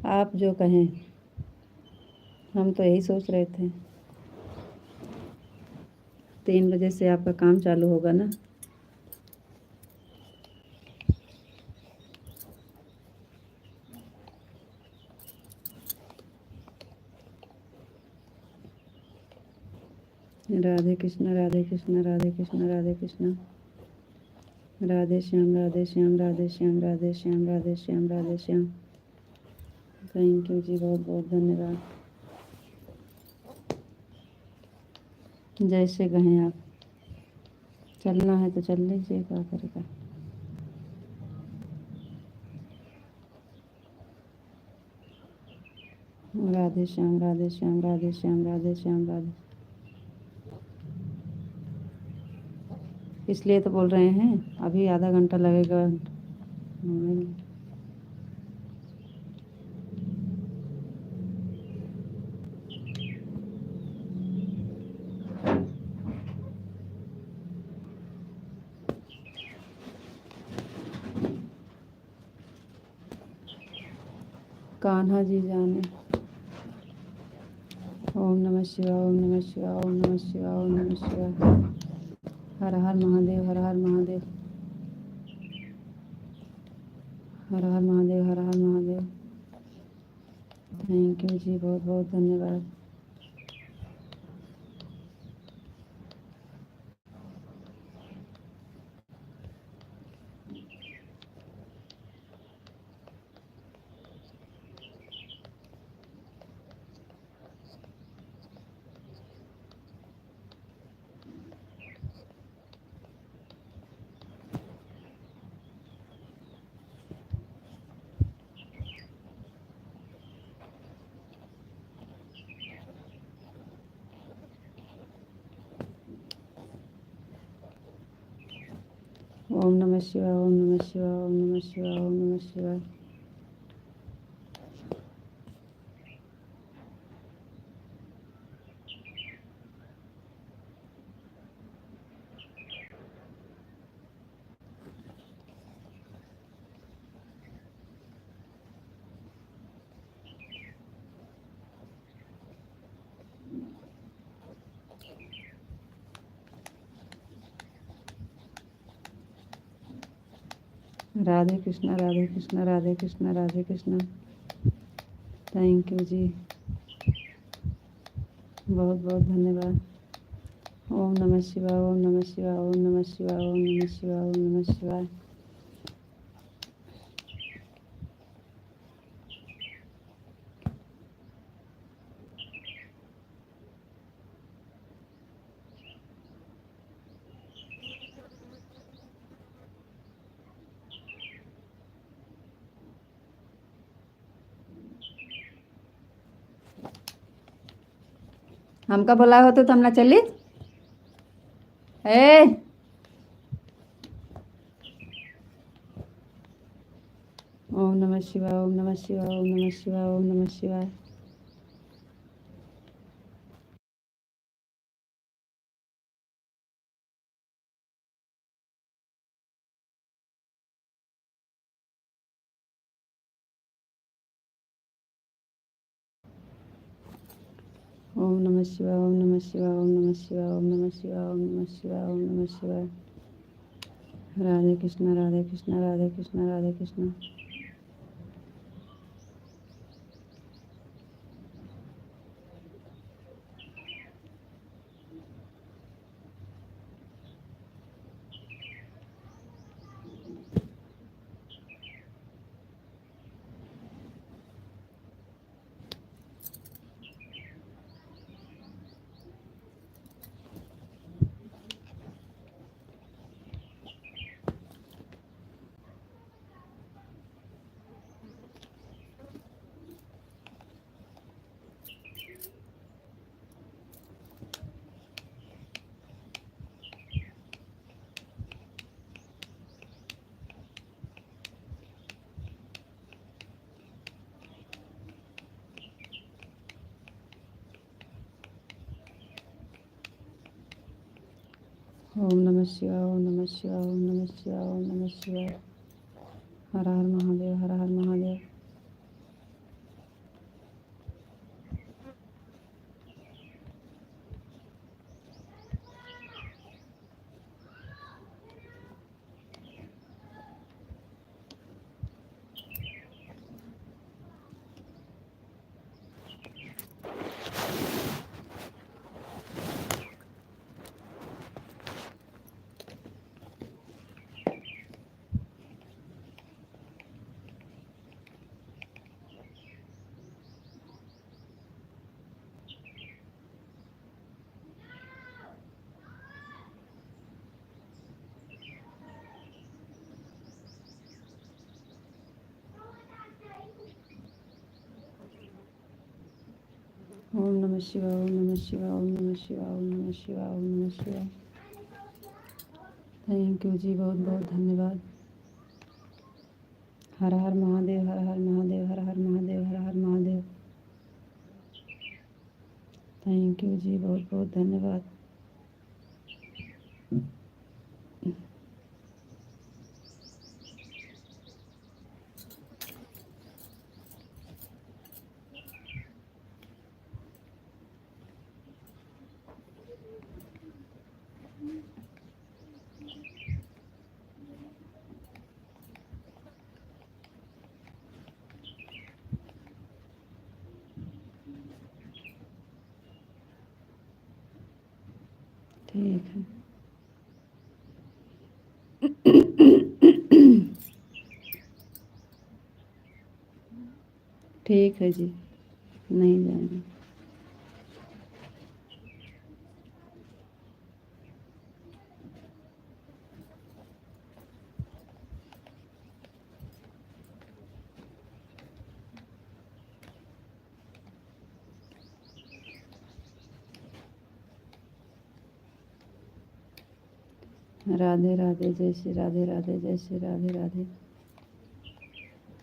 आप जो कहें, हम तो यही सोच रहे थे। 3 बजे से आपका काम चालू होगा ना। राधे कृष्ण, राधे कृष्ण, राधे कृष्ण, राधे कृष्ण। राधे श्याम, राधे श्याम, राधे श्याम, राधे श्याम, राधे श्याम, राधे श्याम। थैंक यू जी, बहुत बहुत धन्यवाद। जैसे कहें आप, चलना है तो चल लीजिए, क्या करेगा। राधे श्याम, राधे श्याम, राधे श्याम, राधे श्याम, राधे। इसलिए तो बोल रहे हैं, अभी आधा घंटा लगेगा। कान्हा जी जाने। ओम नमः शिवाय, ओम नमः शिवाय, ओम नमः शिवाय, ओम नमः शिवाय। हर हर महादेव, हर हर महादेव, हर हर महादेव, हर हर महादेव। थैंक यू जी, बहुत बहुत धन्यवाद। ओम नमः शिवाय, ओम नमः शिवाय, ओम नमः शिवाय, ओम नमः शिवाय। राधे कृष्णा, राधे कृष्णा, राधे कृष्णा, राधे कृष्णा। थैंक यू जी, बहुत बहुत धन्यवाद। ओम नमः शिवाय, ओम नमः शिवाय, ओम नमः शिवाय, ओम नमः शिवाय, ओम नमः शिवाय। हमका बोला हो तो हम ना चली ए। ओम नमः शिवाय, ओम नमः शिवाय, ओम नमः शिवाय, ओम नमः शिवाय। ओम नमः शिवाय, ओम नमः शिवाय, ओम नमः शिवाय, ओम नमः शिवाय, ओम नमः शिवाय, ओम नमः शिवाय। राधे कृष्णा, राधे कृष्णा, राधे कृष्णा, राधे कृष्णा। ओम नमः शिवाय, ओम नमः शिवाय, ओम नमः शिवाय, ओम नमः शिवाय। हर हर महादेव, हर हर महादेव। ओम नमः शिवाय, ओम नमः शिवाय, ओम नमः शिवाय, ओम नमः शिवाय, ओम नमः शिवाय। थैंक यू जी, बहुत बहुत धन्यवाद। हर हर महादेव, हर हर महादेव, हर हर महादेव, हर हर महादेव। थैंक यू जी, बहुत बहुत धन्यवाद। ठीक है। ठीक है जी, नहीं जाएंगे। राधे राधे, जय श्री राधे राधे, जय श्री राधे राधे।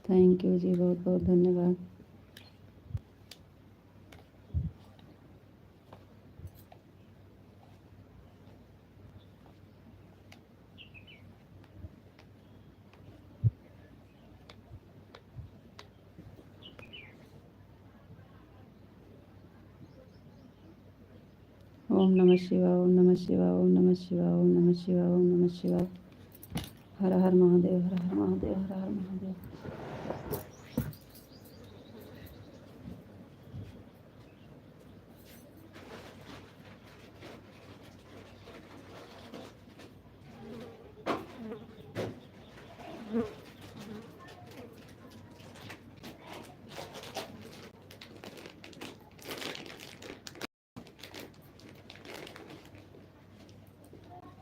थैंक यू जी, बहुत बहुत धन्यवाद। ओम नमः शिवाय, ओम नमः शिवाय, ओम नमः शिवाय, ओम नमः शिवाय, ओम नमः शिवाय। हर हर महादेव, हर हर महादेव, हर हर महादेव।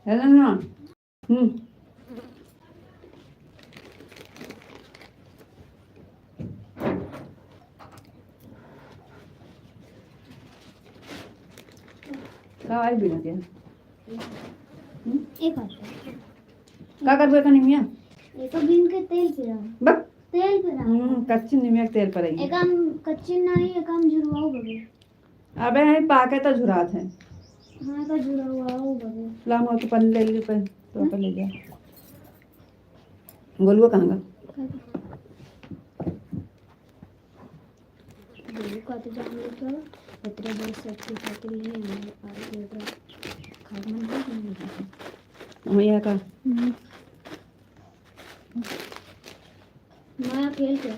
है ना? काय बिना क्या एक आता का कर बेका निमिया एक बीन के तेल पिरा बक तेल पिरा कच्ची निमिया तेल पर आई एकाम कच्ची नाही एकाम जुरवाओ बगे अबे है पाके तो झुरात है हाँ का जुरवाओ बगे लाम हो तो पन ले ली पर तो पर ले जा गोलुआ कहाँ गा बोलू का तो जान ले तो इतने बड़े सेट के खाते लिए हमारे पास के तो खामन को नहीं वही है का मैं खेल के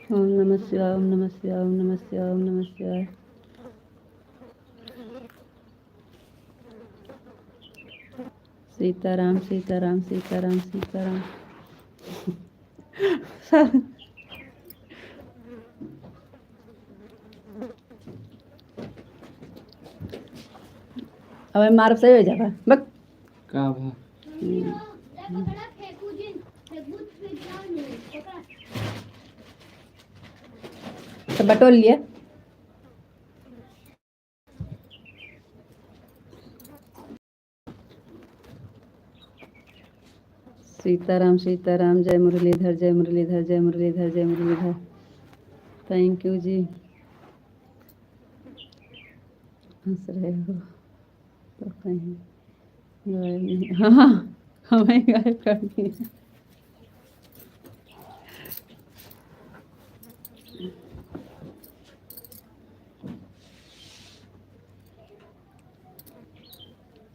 ओम नमः शिवाय, ओम नमः शिवाय, ओम नमः शिवाय, ओम नमः शिवाय। सीताराम सीताराम सीताराम सीताराम। अब मार सही हो जाएगा बक का भा तो बटोल लिया सीताराम सीताराम, जय मुरलीधर, जय मुरलीधर, जय मुरलीधर, जय मुरलीधर। थैंक यू जी। हंस रहे हो तो कहीं गायब नहीं। हाँ हमें गायब कर दिया।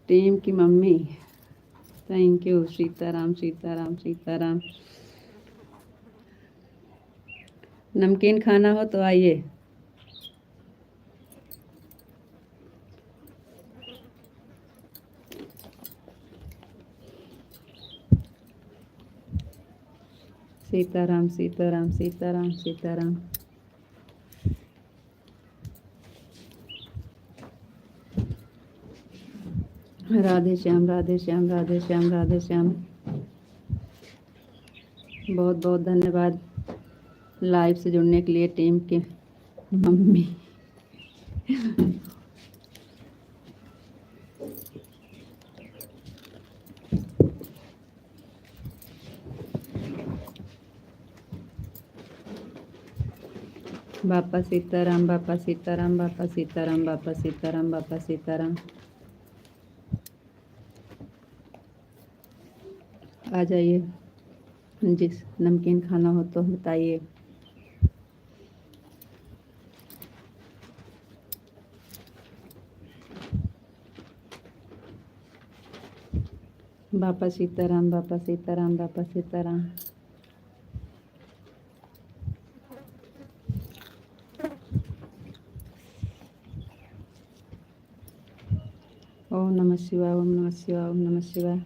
टीम की mummy, thank you. Sitaram Sitaram Sitaram. नमकीन खाना हो तो आइए। सीताराम सीताराम सीताराम सीताराम। राधे श्याम राधे श्याम राधे श्याम राधे श्याम। बहुत बहुत धन्यवाद लाइव से जुड़ने के लिए टीम के मम्मी। बापा सीताराम बापा सीताराम बापा सीताराम बापा सीताराम बापा सीताराम। आ जाइए, जिस नमकीन खाना हो तो बताइए। बापा सीताराम बापा सीताराम बापा सीताराम। ओम नमः शिवाय, ओम नमः शिवाय, ओम नमः शिवाय।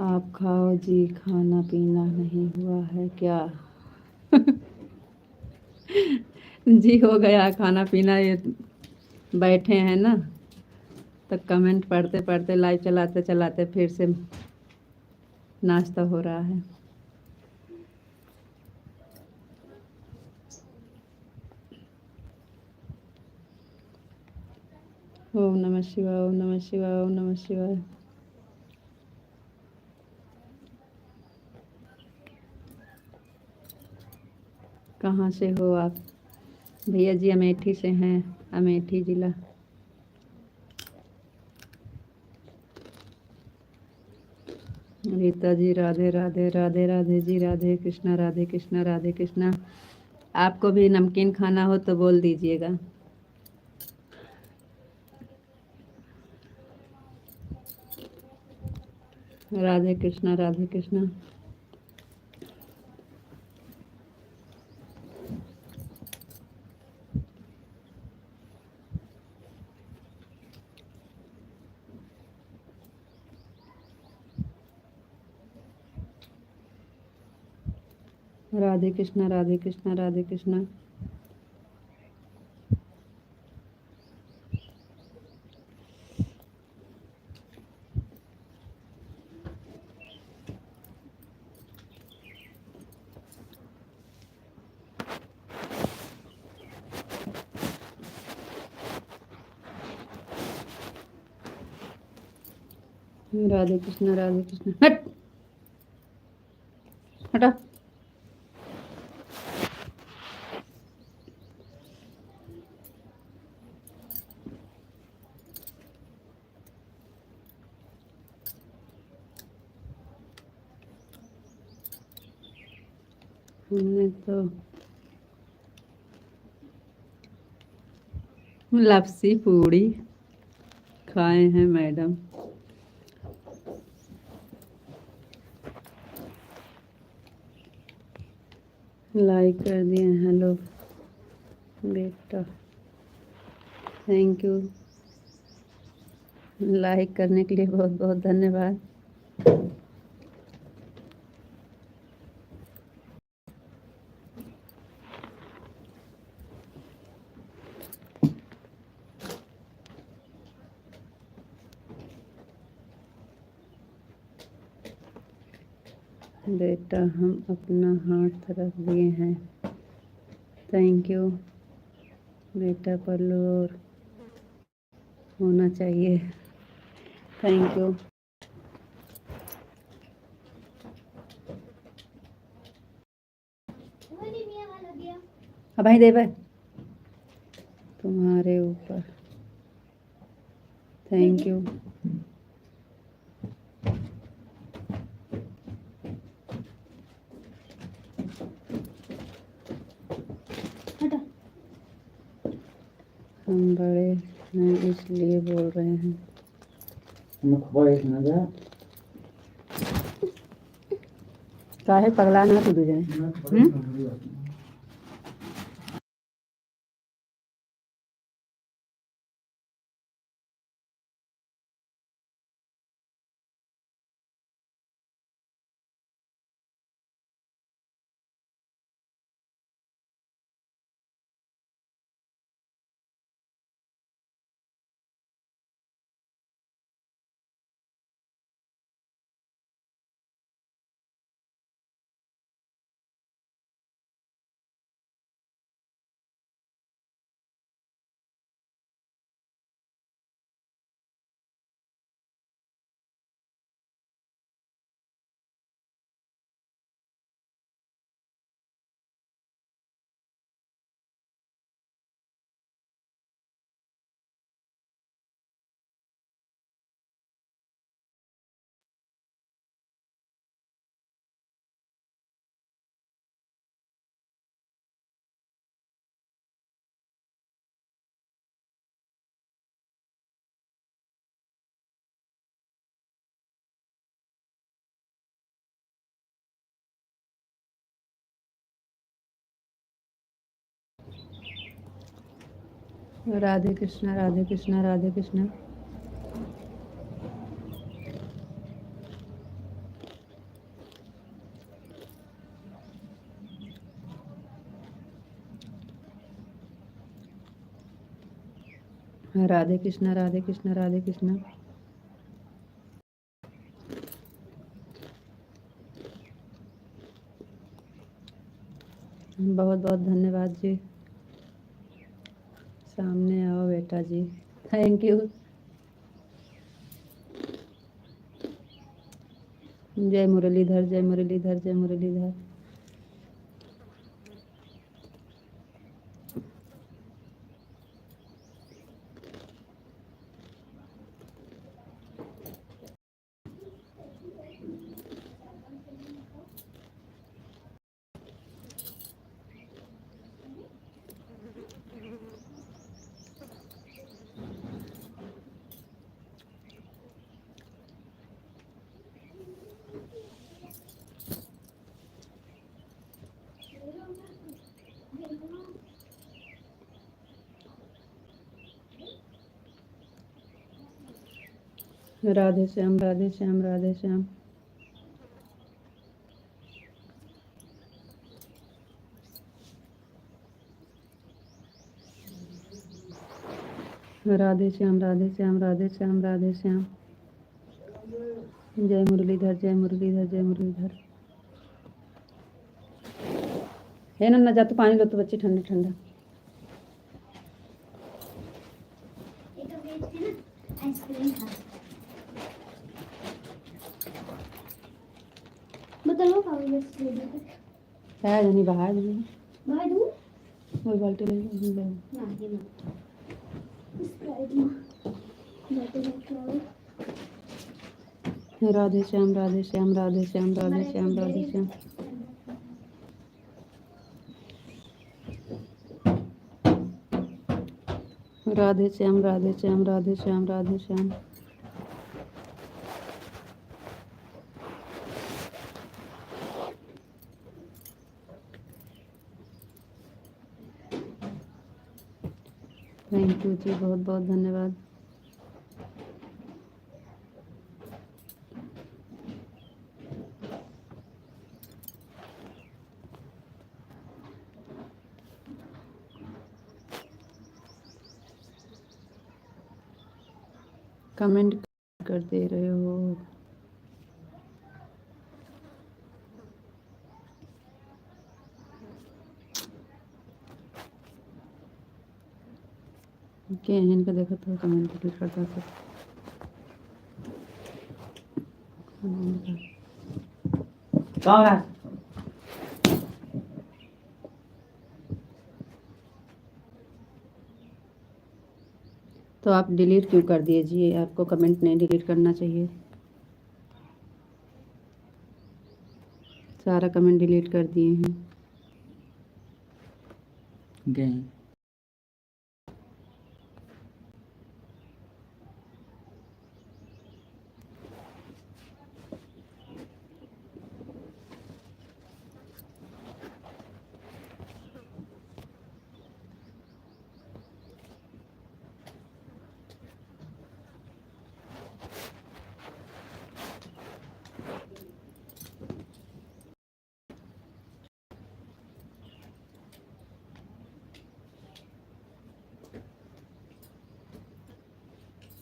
आप खाओ जी, खाना पीना नहीं हुआ है क्या? जी हो गया खाना पीना, ये बैठे हैं ना, तो कमेंट पढ़ते पढ़ते लाइव चलाते चलाते फिर से नाश्ता हो रहा है। ओम नमः शिवाय, ओम नमः शिवाय, ओम नमः शिवाय। कहाँ से हो आप? भैया जी अमेठी से हैं, अमेठी जिला। रीता जी राधे राधे, राधे राधे जी, राधे कृष्णा, राधे कृष्णा, राधे कृष्णा। आपको भी नमकीन खाना हो तो बोल दीजिएगा। राधे कृष्णा, राधे कृष्णा। राधे कृष्णा, राधे कृष्णा, राधे कृष्णा। राधे कृष्णा, राधे कृष्णा। हट, हटा। हमने तो लपसी पूड़ी खाए हैं मैडम। लाइक कर दिए हैं लोग बेटा, थैंक यू। लाइक करने के लिए बहुत बहुत धन्यवाद। बेटा हम अपना हाथ रख दिए हैं, थैंक यू बेटा। पल्लू और होना चाहिए, थैंक यू। अब भाई देव तुम्हारे ऊपर, थैंक यू। हम बड़े हैं इसलिए बोल रहे हैं। काहे पगला ना तू तुझे? राधे कृष्णा, राधे कृष्णा, राधे कृष्णा। राधे कृष्णा, राधे कृष्णा, राधे कृष्णा। बहुत बहुत धन्यवाद जी। सामने आओ बेटा जी। Thank you. जय मुरलीधर, जय मुरलीधर, जय मुरलीधर। राधे श्याम, राधे श्याम, राधे श्याम। राधे श्याम, राधे श्याम, राधे श्याम, राधे श्याम। जय मुरलीधर, जय मुरलीधर, जय मुरलीधर। है ना जा तो पानी लो तो बच्चे, ठंडा ठंडा। है जनी बाहर वो बाल्टी ले राधे श्याम, राधे श्याम, राधे श्याम, राधे श्याम, राधे श्याम। राधे श्याम, राधे श्याम, राधे श्याम, राधे श्याम। थैंक यू जी, बहुत बहुत धन्यवाद। कमेंट कर दे रहे हो। क्या है इनका, देखो तो कमेंट डिलीट करता सब। तो आप डिलीट क्यों कर दिए जी? आपको कमेंट नहीं डिलीट करना चाहिए। सारा कमेंट डिलीट कर दिए हैं। गए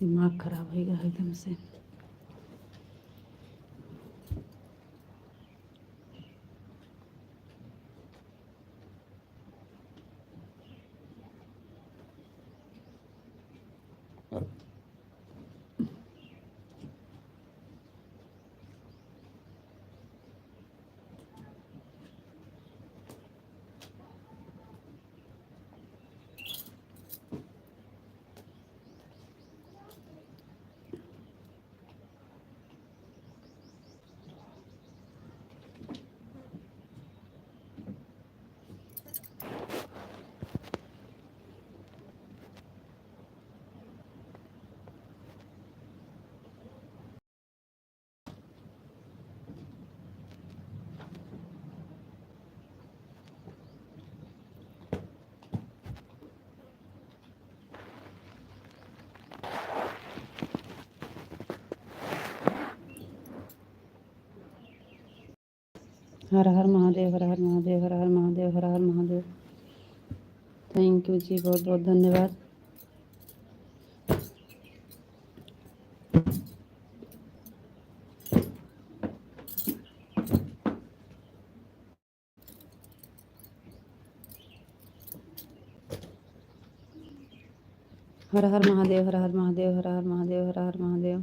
दिमाग खराब हो गया एकदम से। हर हर महादेव, हर हर महादेव, हर हर महादेव, हर हर महादेव। थैंक यू जी, बहुत बहुत धन्यवाद। हर हर महादेव, हर हर महादेव, हर हर महादेव, हर हर महादेव।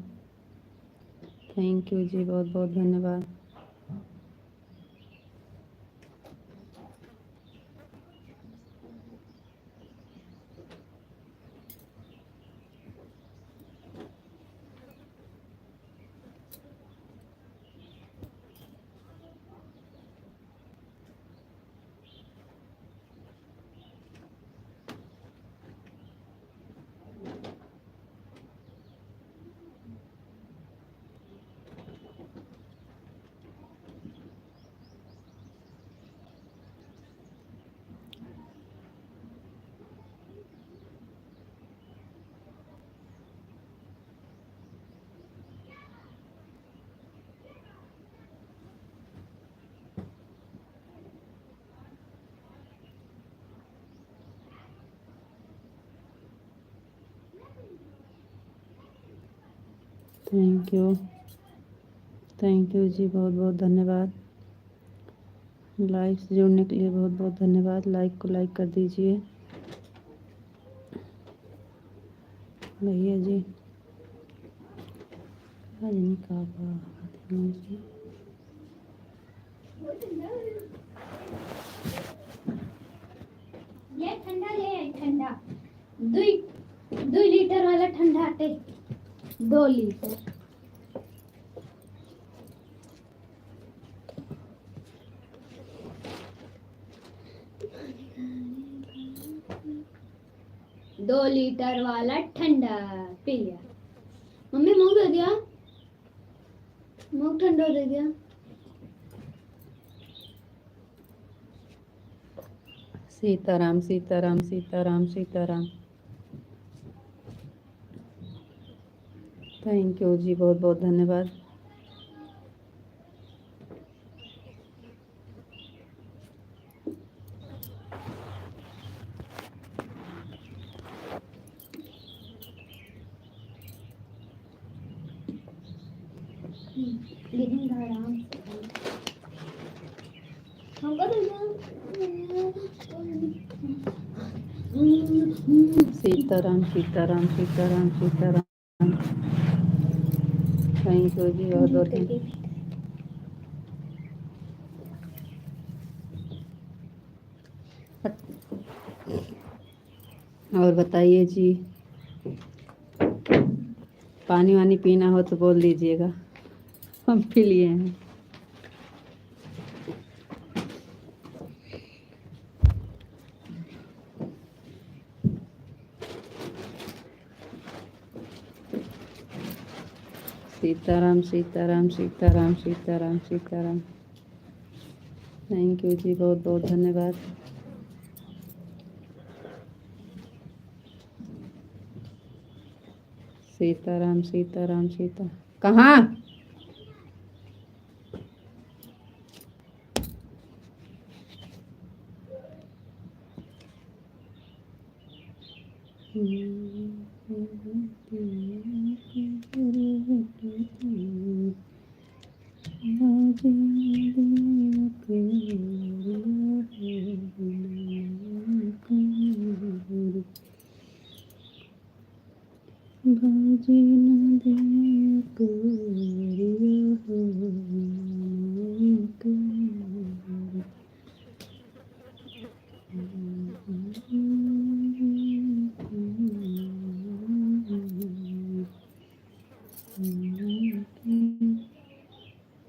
थैंक यू जी, बहुत बहुत धन्यवाद। थैंक यू जी, बहुत बहुत धन्यवाद। लाइव से जुड़ने के लिए बहुत बहुत धन्यवाद। लाइक को लाइक कर दीजिए भैया जी। रजनी काका ले ठंडा, ले आई ठंडा। 2 लीटर वाला ठंडा आटे, 2 लीटर। दो लीटर वाला ठंडा पी लिया। मम्मी मुंह दे दिया, मुंह ठंडा दे दिया। सीताराम सीताराम सीताराम सीताराम। थैंक यू जी, बहुत बहुत धन्यवाद। लेकिन आराम से हमको दे दो। सीताराम सीताराम सीताराम सीताराम। थैंक यू जी, बहुत बहुत धन्यवाद। और बताइए जी, पानी वानी पीना हो तो बोल दीजिएगा, हम पी लिए हैं। सीताराम सीताराम सीताराम सीताराम सीताराम। थैंक यू जी, बहुत बहुत धन्यवाद। सीताराम सीताराम सीता कहाँ? बाजी न दिया कोरिया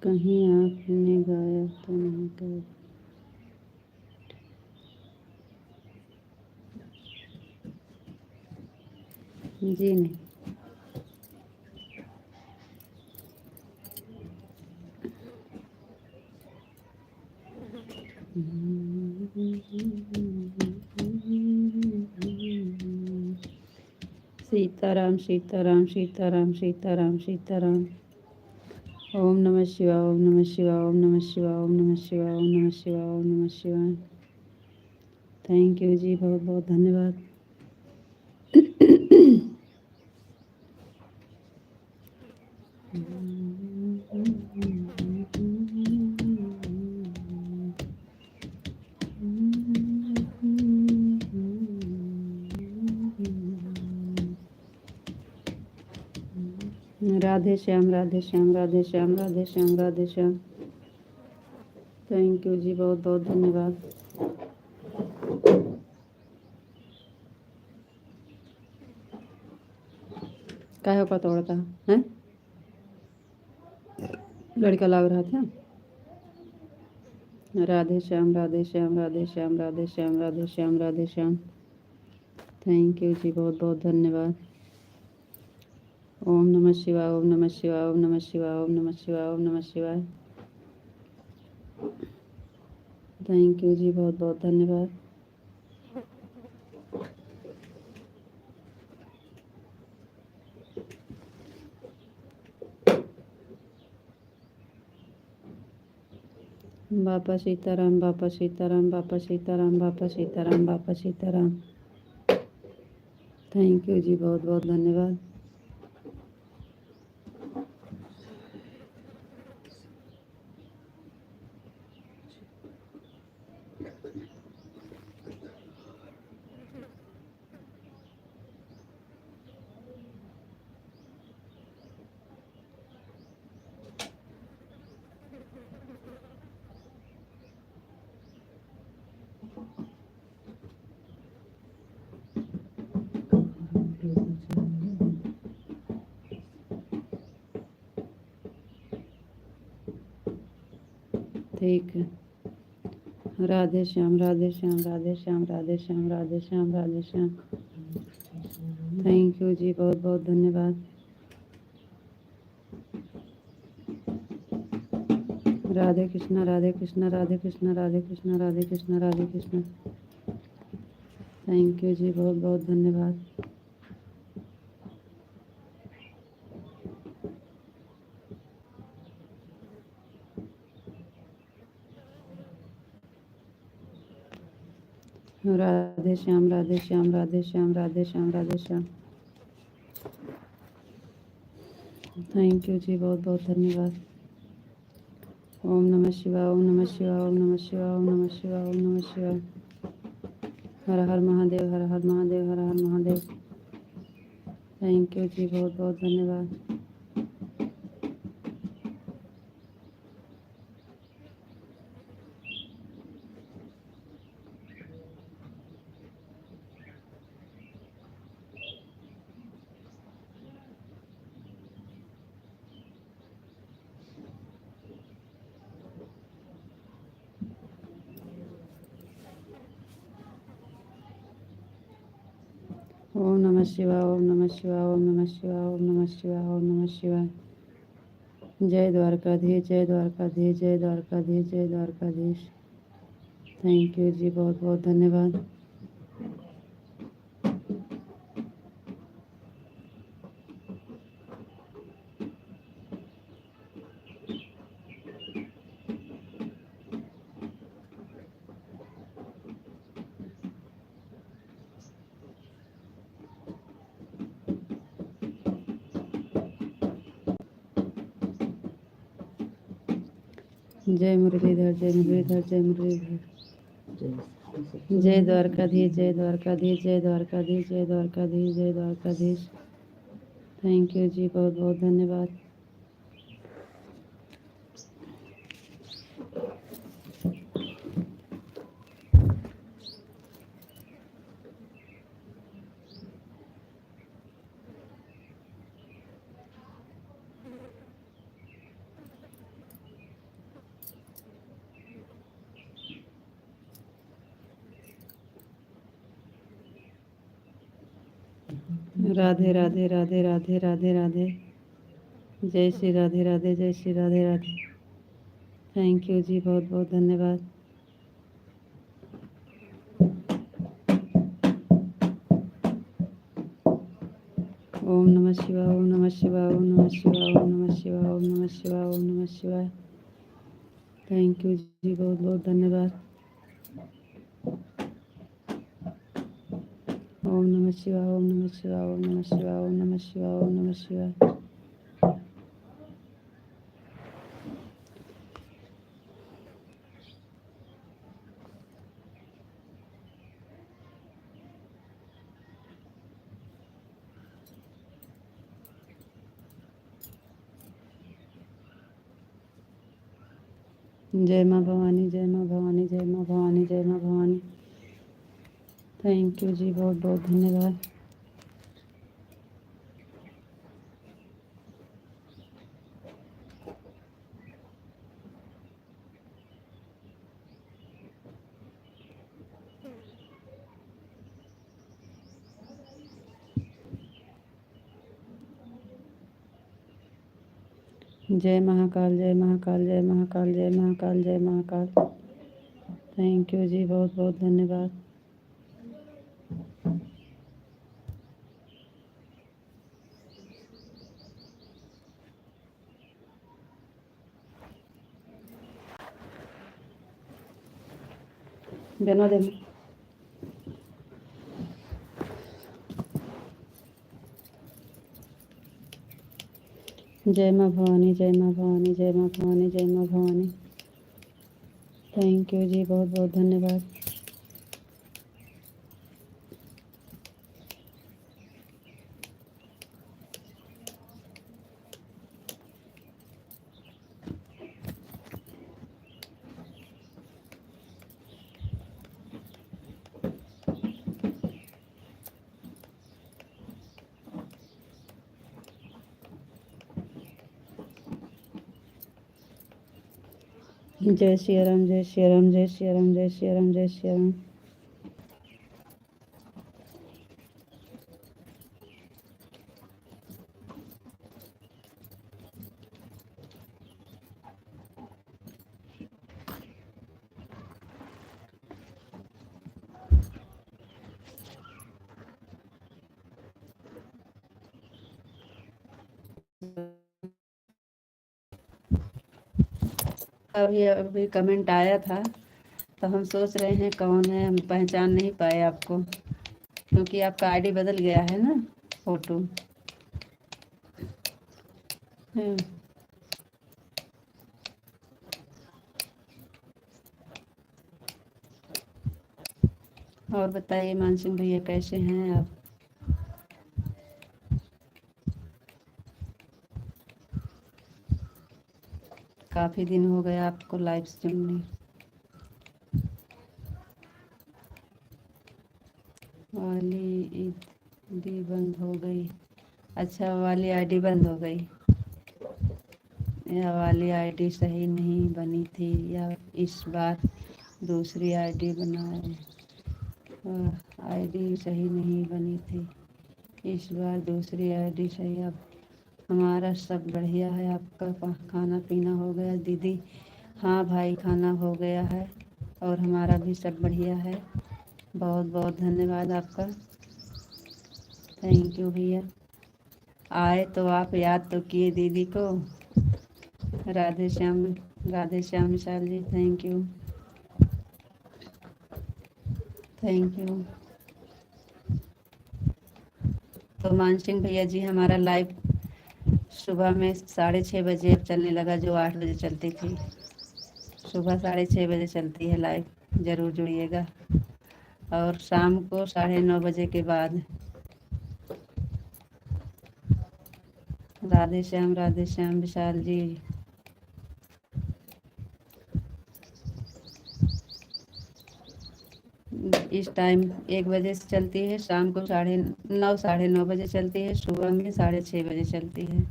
कहीं आपने गाया तो नहीं गाया। जी नहीं। सीताराम सीताराम सीताराम सीताराम सीताराम। ओम नमः शिवाय, ओम नमः शिवाय, ओम नमः शिवाय, ओम नमः शिवाय, ओम नमः शिवाय, ओम नमः शिवाय। थैंक यू जी, बहुत बहुत धन्यवाद। राधे श्याम राधे श्याम राधे श्याम राधे श्याम राधे श्याम। थैंक यू जी, बहुत बहुत धन्यवाद। काहे का तोड़ता है, लड़का लग रहा था। राधे श्याम राधे श्याम राधे श्याम राधे श्याम राधे श्याम राधे श्याम। थैंक यू जी, बहुत बहुत धन्यवाद। ओम नमः शिवाय, ओम नमः शिवाय, ओम नमः शिवाय, ओम नमः शिवाय, ओम नमः शिवाय। थैंक यू जी, बहुत बहुत धन्यवाद। बापा सीताराम, बापा सीताराम, बापा सीताराम, बापा सीताराम, बापा सीताराम। थैंक यू जी, बहुत बहुत धन्यवाद। ठीक है। राधे श्याम राधे श्याम राधे श्याम राधे श्याम राधे श्याम राधे श्याम। थैंक यू जी, बहुत बहुत धन्यवाद। राधे कृष्णा राधे कृष्णा राधे कृष्णा राधे कृष्णा राधे कृष्णा राधे कृष्णा। थैंक यू जी, बहुत बहुत धन्यवाद। राधे श्याम राधे श्याम राधे श्याम राधे श्याम राधे श्याम। थैंक यू जी, बहुत बहुत धन्यवाद। ओम नमः शिवाय, ओम नमः शिवाय, ओम नमः शिवाय, ओम नमः शिवाय, ओम नमः शिवाय। हर हर महादेव, हर हर महादेव, हर हर महादेव। थैंक यू जी, बहुत बहुत धन्यवाद। ओम नमः शिवाय, ओम नमः शिवाय, ओम नमः शिवाय, ओम नमः शिवाय, ओम नमः शिवाय। जय द्वारकाधीश, जय द्वारकाधीश, जय द्वारकाधीश, जय द्वारकाधीश। थैंक यू जी, बहुत बहुत धन्यवाद। जय मुरलीधर, जय मुरलीधर, जय मुरलीधर। जय द्वारकाधीश, जय द्वारकाधीश, जय द्वारकाधीश, जय द्वारकाधीश, जय द्वारकाधीश। थैंक यू जी, बहुत बहुत धन्यवाद। राधे राधे राधे राधे राधे राधे। जय श्री राधे राधे, जय श्री राधे राधे। थैंक यू जी, बहुत बहुत धन्यवाद। ओम नमः शिवाय, ओम नमः शिवाय, ओम नमः शिवाय, ओम नमः शिवाय, ओम नमः शिवाय, ओम नमः शिवाय। थैंक यू जी, बहुत बहुत धन्यवाद। ओम नमः शिवाय, ओम नमः शिवाय, ओम नमः शिवाय, ओम नमः शिवाय, ओम नमः शिवाय। जय माँ भवानी, जय माँ भवानी, जय माँ भवानी, जय माँ भवानी। थैंक यू जी, बहुत बहुत धन्यवाद। जय महाकाल, जय महाकाल, जय महाकाल, जय महाकाल, जय महाकाल। थैंक यू जी, बहुत बहुत धन्यवाद। बना दे। जय माँ भवानी, जय माँ भवानी, जय माँ भवानी, जय माँ भवानी। थैंक यू जी, बहुत बहुत धन्यवाद। जय श्री राम, जय श्री राम, जय श्री राम, जय श्री राम, जय श्री राम। अभी अभी कमेंट आया था तो हम सोच रहे हैं कौन है, हम पहचान नहीं पाए आपको क्योंकि आपका आईडी बदल गया है ना, फोटो। हम्म, और बताइए मानसिंह भैया कैसे हैं आप? काफ़ी दिन हो गया आपको लाइव सुनने। वाली आईडी बंद हो गई? अच्छा, वाली आईडी बंद हो गई। यह वाली आईडी सही नहीं बनी थी या इस बार दूसरी आईडी बनाए? आईडी सही नहीं बनी थी, इस बार दूसरी आईडी सही। अब हमारा सब बढ़िया है, आपका खाना पीना हो गया दीदी? हाँ भाई, खाना हो गया है और हमारा भी सब बढ़िया है। बहुत बहुत धन्यवाद आपका। थैंक यू भैया। आए तो आप याद तो किए दीदी को। राधे श्याम, राधे श्याम विशाल जी, थैंक यू, थैंक यू। तो मानसिंह भैया जी, हमारा लाइव सुबह में 6:30 बजे अब चलने लगा, जो 8 बजे चलती थी। सुबह 6:30 बजे चलती है लाइव, ज़रूर जुड़िएगा। और शाम को 9:30 बजे के बाद। राधे श्याम विशाल जी। इस टाइम 1 बजे से चलती है, शाम को 9:30 9:30 बजे चलती है, सुबह में 6:30 बजे चलती है।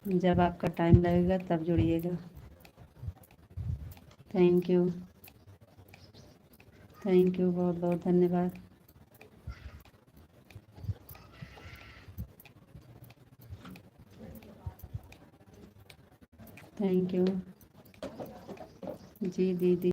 जब आपका टाइम लगेगा तब जुड़िएगा। थैंक यू, थैंक यू, बहुत बहुत धन्यवाद। थैंक यू जी दीदी।